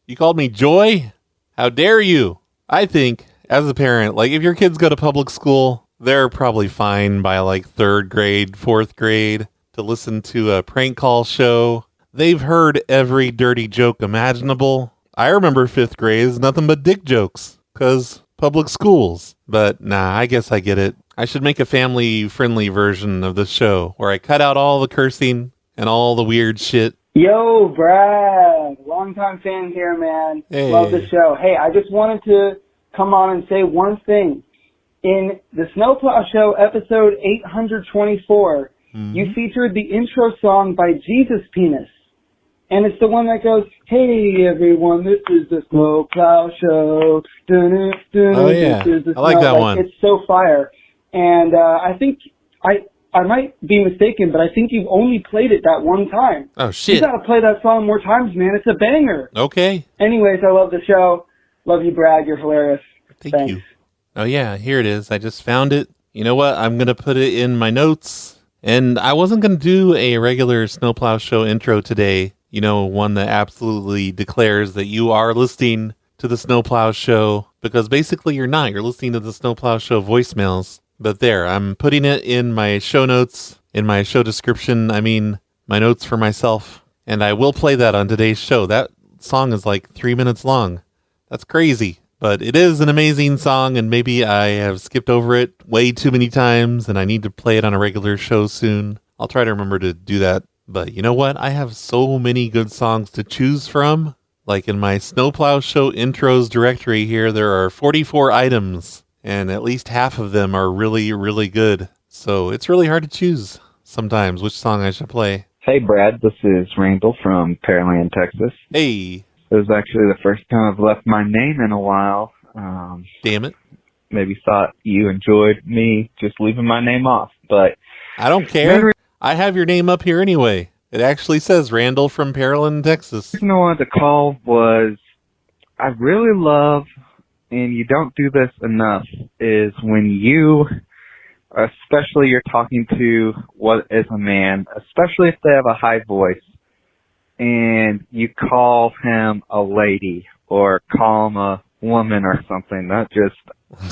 You called me Joy? How dare you? I think, as a parent, like, if your kids go to public school, they're probably fine by like 3rd grade, 4th grade to listen to a prank call show. They've heard every dirty joke imaginable. I remember 5th grade is nothing but dick jokes because public schools. But nah, I guess I get it. I should make a family-friendly version of the show where I cut out all the cursing and all the weird shit. Yo, Brad. Longtime fan here, man. Hey. Love the show. Hey, I just wanted to come on and say one thing. In the Snowplow Show, episode 824, you featured the intro song by Jesus Penis. And it's the one that goes, hey, everyone, this is the Snowplow Show. Oh, yeah. I like that one. It's so fire. And I think, I might be mistaken, but I think you've only played it that one time. Oh, shit. You gotta play that song more times, man. It's a banger. Okay. Anyways, I love the show. Love you, Brad. You're hilarious. Thanks. You. Oh, yeah, here it is. I just found it. You know what? I'm going to put it in my notes. And I wasn't going to do a regular Snowplow Show intro today. You know, one that absolutely declares that you are listening to the Snowplow Show. Because basically you're not. You're listening to the Snowplow Show voicemails. But there, I'm putting it in my show notes, in my show description. I mean, my notes for myself. And I will play that on today's show. That song is like 3 minutes long. That's crazy. But it is an amazing song, and maybe I have skipped over it way too many times, and I need to play it on a regular show soon. I'll try to remember to do that. But you know what? I have so many good songs to choose from. Like in my Snowplow Show intros directory here, there are 44 items, and at least half of them are really, really good. So it's really hard to choose sometimes which song I should play. Hey, Brad, this is Randall from Pearland, Texas. Hey. It was actually the first time I've left my name in a while. Damn it. Maybe thought you enjoyed me just leaving my name off, but... I don't care. I have your name up here anyway. It actually says Randall from Pearland, Texas. The reason I wanted to call was I really love, and you don't do this enough, is when you, especially you're talking to what is a man, especially if they have a high voice, and you call him a lady or call him a woman or something. That just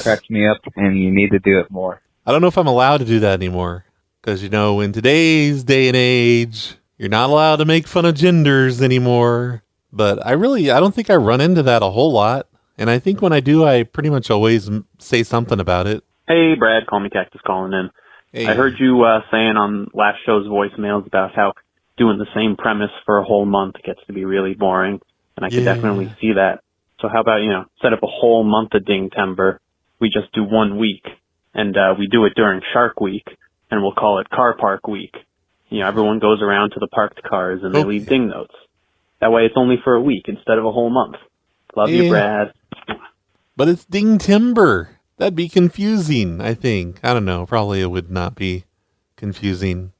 cracks me up, and you need to do it more. I don't know if I'm allowed to do that anymore. Because, in today's day and age, you're not allowed to make fun of genders anymore. But I don't think I run into that a whole lot. And I think when I do, I pretty much always say something about it. Hey, Brad, call me Cactus calling in. Hey. I heard you saying on last show's voicemails about how doing the same premise for a whole month gets to be really boring, and I could definitely see that. So how about, set up a whole month of Dingtember. We just do 1 week, and we do it during Shark Week, and we'll call it Car Park Week. Everyone goes around to the parked cars, and they leave ding notes. That way it's only for a week instead of a whole month. Love you, Brad. But it's Dingtember. That'd be confusing, I think. I don't know. Probably it would not be confusing.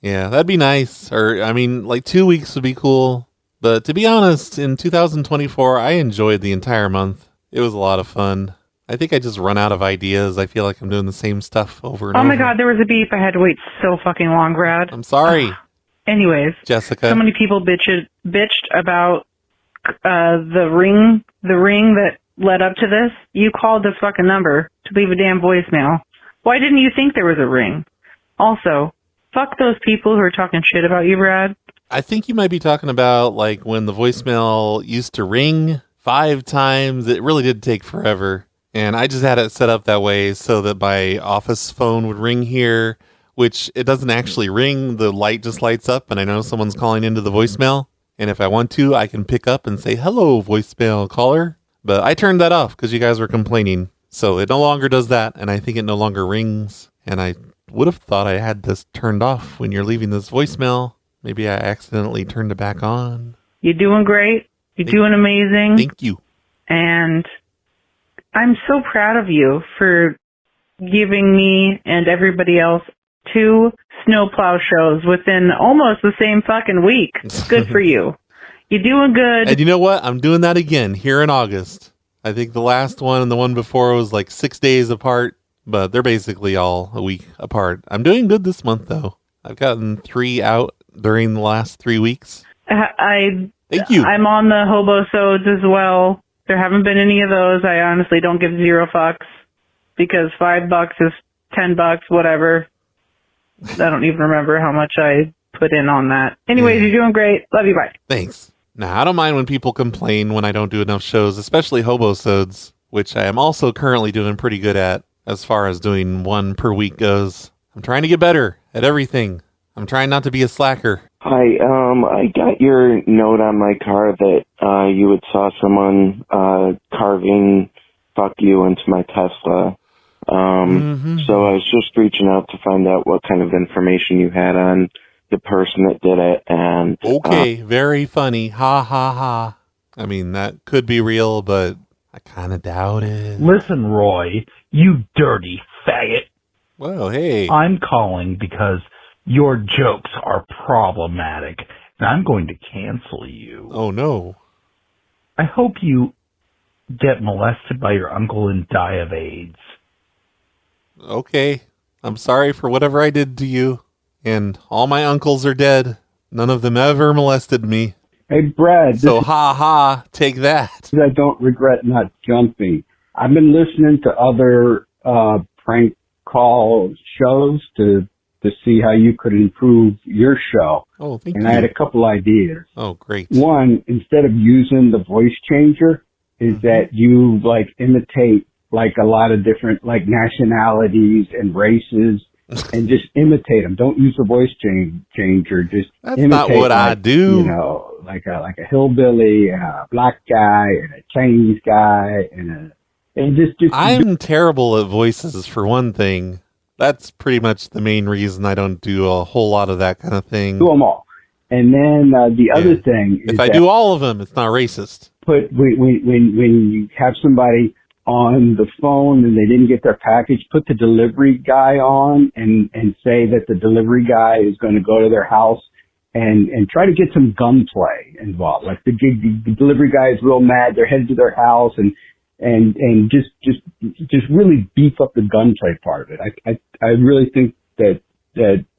Yeah, that'd be nice. Or, 2 weeks would be cool. But to be honest, in 2024, I enjoyed the entire month. It was a lot of fun. I think I just run out of ideas. I feel like I'm doing the same stuff over and over. Oh my god, there was a beep. I had to wait so fucking long, Brad. I'm sorry. Anyways, Jessica. So many people bitched about the ring that led up to this. You called this fucking number to leave a damn voicemail. Why didn't you think there was a ring? Also, fuck those people who are talking shit about you, Brad. I think you might be talking about when the voicemail used to ring 5 times. It really did take forever. And I just had it set up that way so that my office phone would ring here, which it doesn't actually ring. The light just lights up and I know someone's calling into the voicemail. And if I want to, I can pick up and say, hello, voicemail caller. But I turned that off because you guys were complaining. So it no longer does that. And I think it no longer rings. And I would have thought I had this turned off when you're leaving this voicemail. Maybe I accidentally turned it back on. You're doing great. You're doing amazing. Thank you. And I'm so proud of you for giving me and everybody else 2 snowplow shows within almost the same fucking week. Good for you. You're doing good. And you know what? I'm doing that again here in August. I think the last one and the one before was 6 days apart, but they're basically all a week apart. I'm doing good this month, though. I've gotten 3 out during the last 3 weeks. Thank you. I'm on the hobo-sodes as well. There haven't been any of those. I honestly don't give 0 fucks because $5 is $10, whatever. I don't even remember how much I put in on that. Anyways, You're doing great. Love you. Bye. Thanks. Now, I don't mind when people complain when I don't do enough shows, especially hobo-sodes, which I am also currently doing pretty good at as far as doing 1 per week goes. I'm trying to get better at everything. I'm trying not to be a slacker. Hi, I got your note on my car that you had saw someone carving "fuck you" into my Tesla. So I was just reaching out to find out what kind of information you had on the person that did it. And okay, very funny. Ha ha ha. I mean, that could be real, but I kind of doubt it. Listen, Roy, you dirty faggot. Well, hey. I'm calling because your jokes are problematic, and I'm going to cancel you. Oh, no. I hope you get molested by your uncle and die of AIDS. Okay. I'm sorry for whatever I did to you. And all my uncles are dead. None of them ever molested me. Hey, Brad. So ha ha, take that. I don't regret not jumping. I've been listening to other prank call shows to see how you could improve your show. Oh, thank you. And I had a couple ideas. Oh, great. One, instead of using the voice changer, is that you imitate a lot of different nationalities and races and just imitate them. Don't use the voice changer. Just That's imitate, not what I do. Like a hillbilly, a black guy, and a Chinese guy, and just. I'm terrible at voices for one thing. That's pretty much the main reason I don't do a whole lot of that kind of thing. Do them all. And then the other thing is if I do all of them, it's not racist. When you have somebody on the phone and they didn't get their package, put the delivery guy on and say that the delivery guy is going to go to their house and try to get some gunplay involved. Like the delivery guy is real mad. They're headed to their house and just really beef up the gunplay part of it. I really think that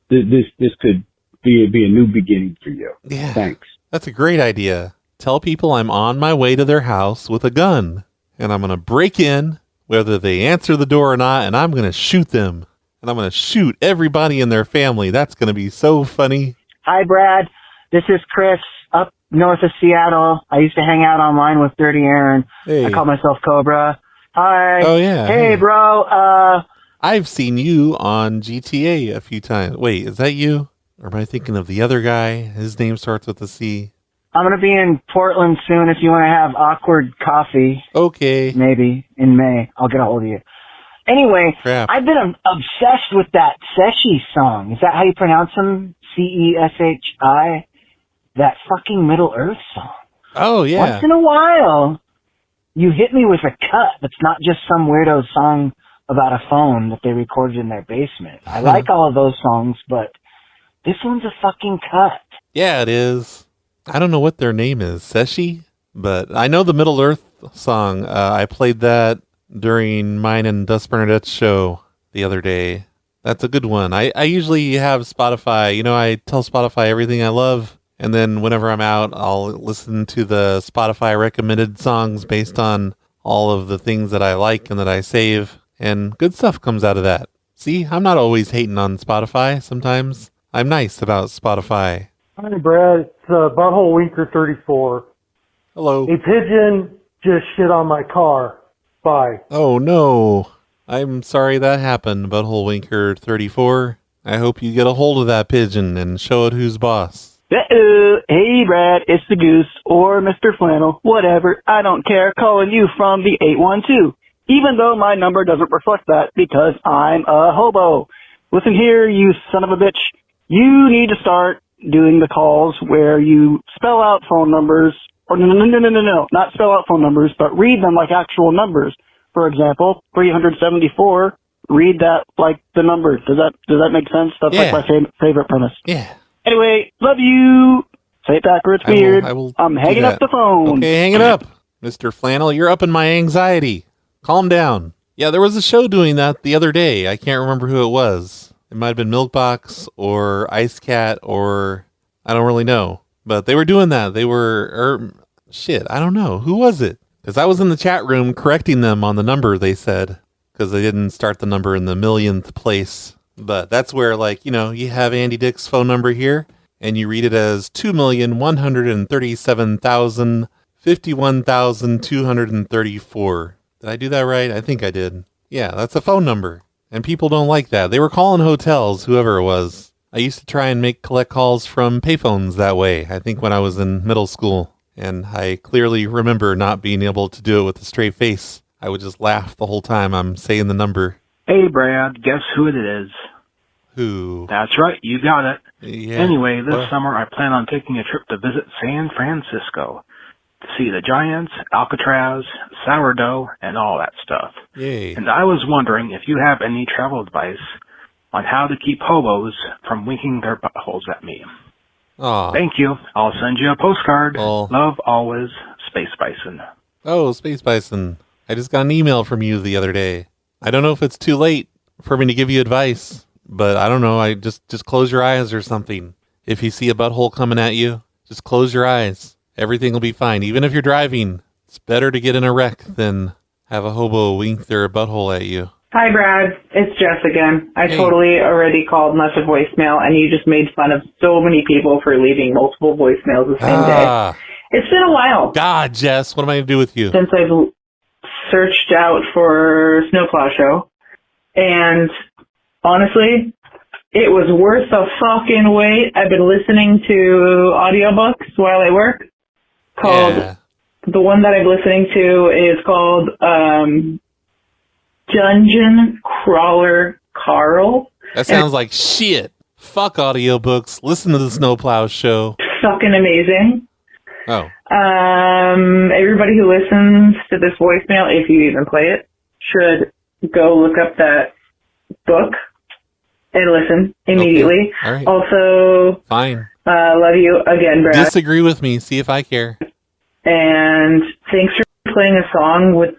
this could be a new beginning for you. Yeah. Thanks. That's a great idea. Tell people I'm on my way to their house with a gun. and I'm going to break in, whether they answer the door or not, and I'm going to shoot them. And I'm going to shoot everybody in their family. That's going to be so funny. Hi, Brad. This is Chris up north of Seattle. I used to hang out online with Dirty Aaron. Hey. I call myself Cobra. Hi. Oh, yeah. Hey, bro. I've seen you on GTA a few times. Wait, is that you? Or am I thinking of the other guy? His name starts with a C. I'm going to be in Portland soon if you want to have awkward coffee. Okay. Maybe in May. I'll get a hold of you. Anyway, Crap. I've been obsessed with that Seshi song. Is that how you pronounce him? Ceshi? That fucking Middle Earth song. Oh, yeah. Once in a while, you hit me with a cut that's not just some weirdo song about a phone that they recorded in their basement. I like all of those songs, but this one's a fucking cut. Yeah, it is. I don't know what their name is, Seshi, but I know the Middle Earth song. I played that during mine and Dust Bernadette's show the other day. That's a good one. I usually have Spotify. You know, I tell Spotify everything I love, and then whenever I'm out, I'll listen to the Spotify recommended songs based on all of the things that I like and that I save, and good stuff comes out of that. See, I'm not always hating on Spotify. Sometimes I'm nice about Spotify. Hi, Brad. It's Butthole Winker 34. Hello. A pigeon just shit on my car. Bye. Oh, no. I'm sorry that happened, Butthole Winker 34. I hope you get a hold of that pigeon and show it who's boss. Hey, Brad, it's the Goose, or Mr. Flannel, whatever. I don't care, calling you from the 812. Even though my number doesn't reflect that, because I'm a hobo. Listen here, you son of a bitch. You need to start doing the calls where you spell out phone numbers, or no, not spell out phone numbers, but read them like actual numbers. For example, 374, read that like the number. Does that make sense? That's like my favorite premise. Yeah. Anyway, love you. Say it backwards, weird. I'm hanging up the phone. Okay, hang it up. Mr. Flannel, you're up in my anxiety. Calm down. Yeah, there was a show doing that the other day. I can't remember who it was. It might have been Milkbox or Ice Cat or I don't really know. But they were doing that. They were, I don't know. Who was it? Because I was in the chat room correcting them on the number they said. Because they didn't start the number in the millionth place. But that's where, like, you know, you have Andy Dick's phone number here. And you read it as 2,137,051,234. Did I do that right? I think I did. Yeah, that's a phone number. And people don't like that. They were calling hotels, whoever it was. I used to try and collect calls from payphones that way, I think when I was in middle school. And I clearly remember not being able to do it with a straight face. I would just laugh the whole time I'm saying the number. Hey, Brad, guess who it is? Who? That's right, you got it. Yeah. Anyway, this summer I plan on taking a trip to visit San Francisco to see the Giants, Alcatraz, sourdough, and all that stuff. Yay. And I was wondering if you have any travel advice on how to keep hobos from winking their buttholes at me. Aw. Thank you. I'll send you a postcard. Love always, Space Bison. Oh, Space Bison. I just got an email from you the other day. I don't know if it's too late for me to give you advice, but I don't know. I just close your eyes or something. If you see a butthole coming at you, just close your eyes. Everything will be fine. Even if you're driving, it's better to get in a wreck than have a hobo wink their butthole at you. Hi, Brad. It's Jess again. I totally already called and left a voicemail, and you just made fun of so many people for leaving multiple voicemails the same day. It's been a while. God, Jess, what am I going to do with you? Since I've searched out for Snowplow Show, and honestly, it was worth the fucking wait. I've been listening to audiobooks while I work. The one that I'm listening to is called Dungeon Crawler Carl. That sounds like shit. Fuck audiobooks. Listen to the Snowplow Show. Fucking amazing. Oh. Everybody who listens to this voicemail, if you even play it, should go look up that book and listen immediately. Okay. All right. Also, fine. Love you again, Brad. Disagree with me. See if I care. And thanks for playing a song with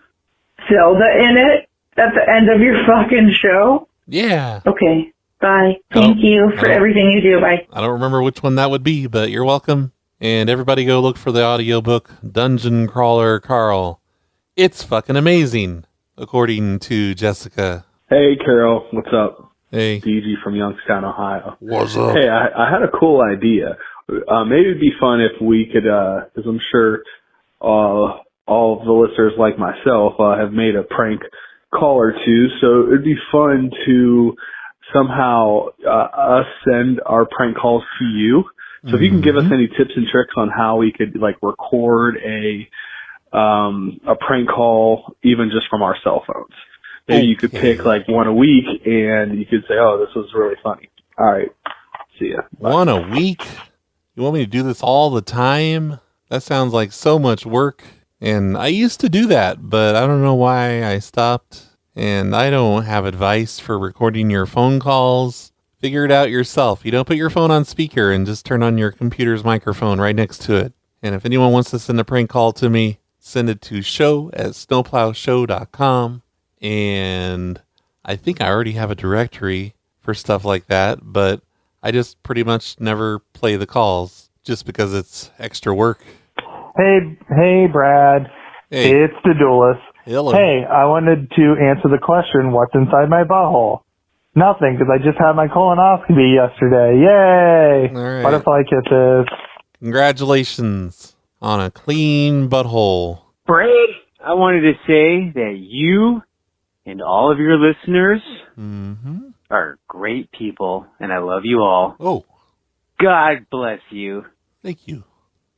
Zelda in it at the end of your fucking show. Yeah. Okay. Bye. Thank you for everything you do. Bye. I don't remember which one that would be, but you're welcome. And everybody go look for the audiobook Dungeon Crawler Carl. It's fucking amazing, according to Jessica. Hey, Carol. What's up? Hey. DG from Youngstown, Ohio. What's up? Hey, I had a cool idea. Maybe it'd be fun if we could, because I'm sure all of the listeners like myself have made a prank call or two, so it'd be fun to somehow us send our prank calls to you. So if you can give us any tips and tricks on how we could like record a prank call even just from our cell phones. Maybe you could pick like one a week and you could say, oh, this was really funny. All right. See ya. Bye. One a week? You want me to do this all the time? That sounds like so much work. And I used to do that, but I don't know why I stopped. And I don't have advice for recording your phone calls. Figure it out yourself. You don't put your phone on speaker and just turn on your computer's microphone right next to it. And if anyone wants to send a prank call to me, send it to show@snowplowshow.com. And I think I already have a directory for stuff like that, but I just pretty much never play the calls just because it's extra work. Hey, Brad. Hey. It's the Duelist. Hello. Hey, I wanted to answer the question, what's inside my butthole? Nothing, because I just had my colonoscopy yesterday. Yay! All right. Butterfly kisses. Congratulations on a clean butthole. Brad, I wanted to say that you and all of your listeners are great people, and I love you all. Oh. God bless you. Thank you.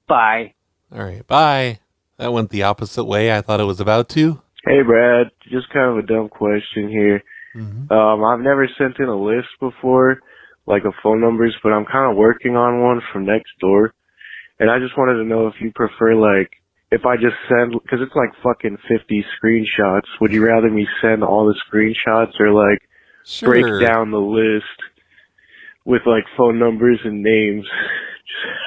Bye. All right, bye. That went the opposite way I thought it was about to. Hey, Brad, just kind of a dumb question here. I've never sent in a list before, like of phone numbers, but I'm kind of working on one from next door. And I just wanted to know if you prefer, like, if I just send, because it's like fucking 50 screenshots, would you rather me send all the screenshots or, like, break down the list with, like, phone numbers and names?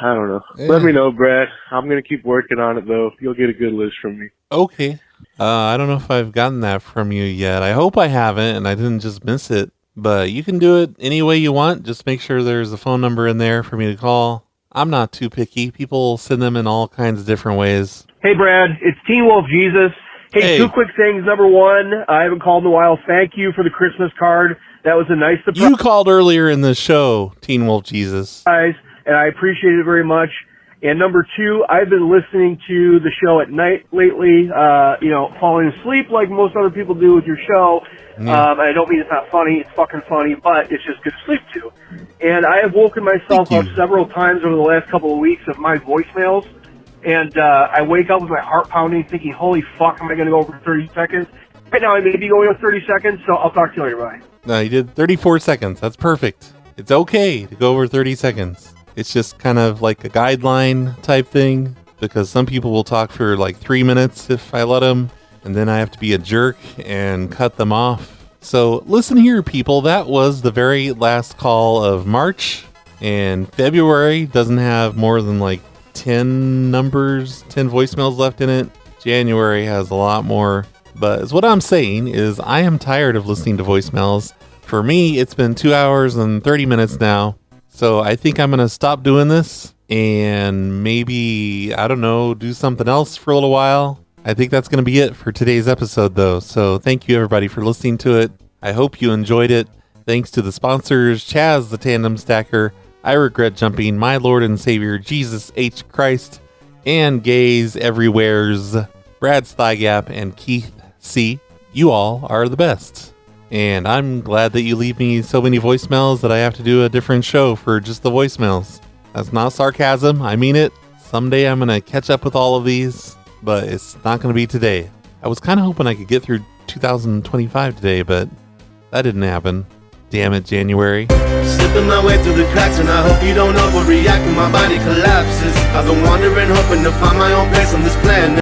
I don't know. Yeah. Let me know, Brad. I'm going to keep working on it, though. You'll get a good list from me. Okay. I don't know if I've gotten that from you yet. I hope I haven't, and I didn't just miss it. But you can do it any way you want. Just make sure there's a phone number in there for me to call. I'm not too picky. People send them in all kinds of different ways. Hey, Brad. It's Teen Wolf Jesus. Hey, two quick things. Number one, I haven't called in a while. Thank you for the Christmas card. That was a nice surprise. You called earlier in the show, Teen Wolf Jesus. And I appreciate it very much. And number two, I've been listening to the show at night lately, falling asleep like most other people do with your show. Yeah. I don't mean it's not funny, it's fucking funny, but it's just good to sleep to. And I have woken myself up several times over the last couple of weeks of my voicemails, and I wake up with my heart pounding thinking, holy fuck, am I going to go over 30 seconds? Right now I may be going over 30 seconds, so I'll talk to you later, bye. No, you did 34 seconds. That's perfect. It's okay to go over 30 seconds. It's just kind of like a guideline type thing, because some people will talk for like 3 minutes if I let them, and then I have to be a jerk and cut them off. So listen here, people. That was the very last call of March, and February doesn't have more than like 10 voicemails left in it. January has a lot more. But what I'm saying is I am tired of listening to voicemails. For me, it's been 2 hours and 30 minutes now. So I think I'm going to stop doing this and maybe, I don't know, do something else for a little while. I think that's going to be it for today's episode, though. So thank you, everybody, for listening to it. I hope you enjoyed it. Thanks to the sponsors, Chaz the Tandem Stacker, I Regret Jumping, My Lord and Savior, Jesus H. Christ, and Gays Everywhere's, Brad Stygap, and Keith C. You all are the best. And I'm glad that you leave me so many voicemails that I have to do a different show for just the voicemails. That's not sarcasm. I mean it. Someday I'm going to catch up with all of these, but it's not going to be today. I was kind of hoping I could get through 2025 today, but that didn't happen. Damn it, January. Slipping my way through the cracks, and I hope you don't overreact when my body collapses. I've been wandering, hoping to find my own place on this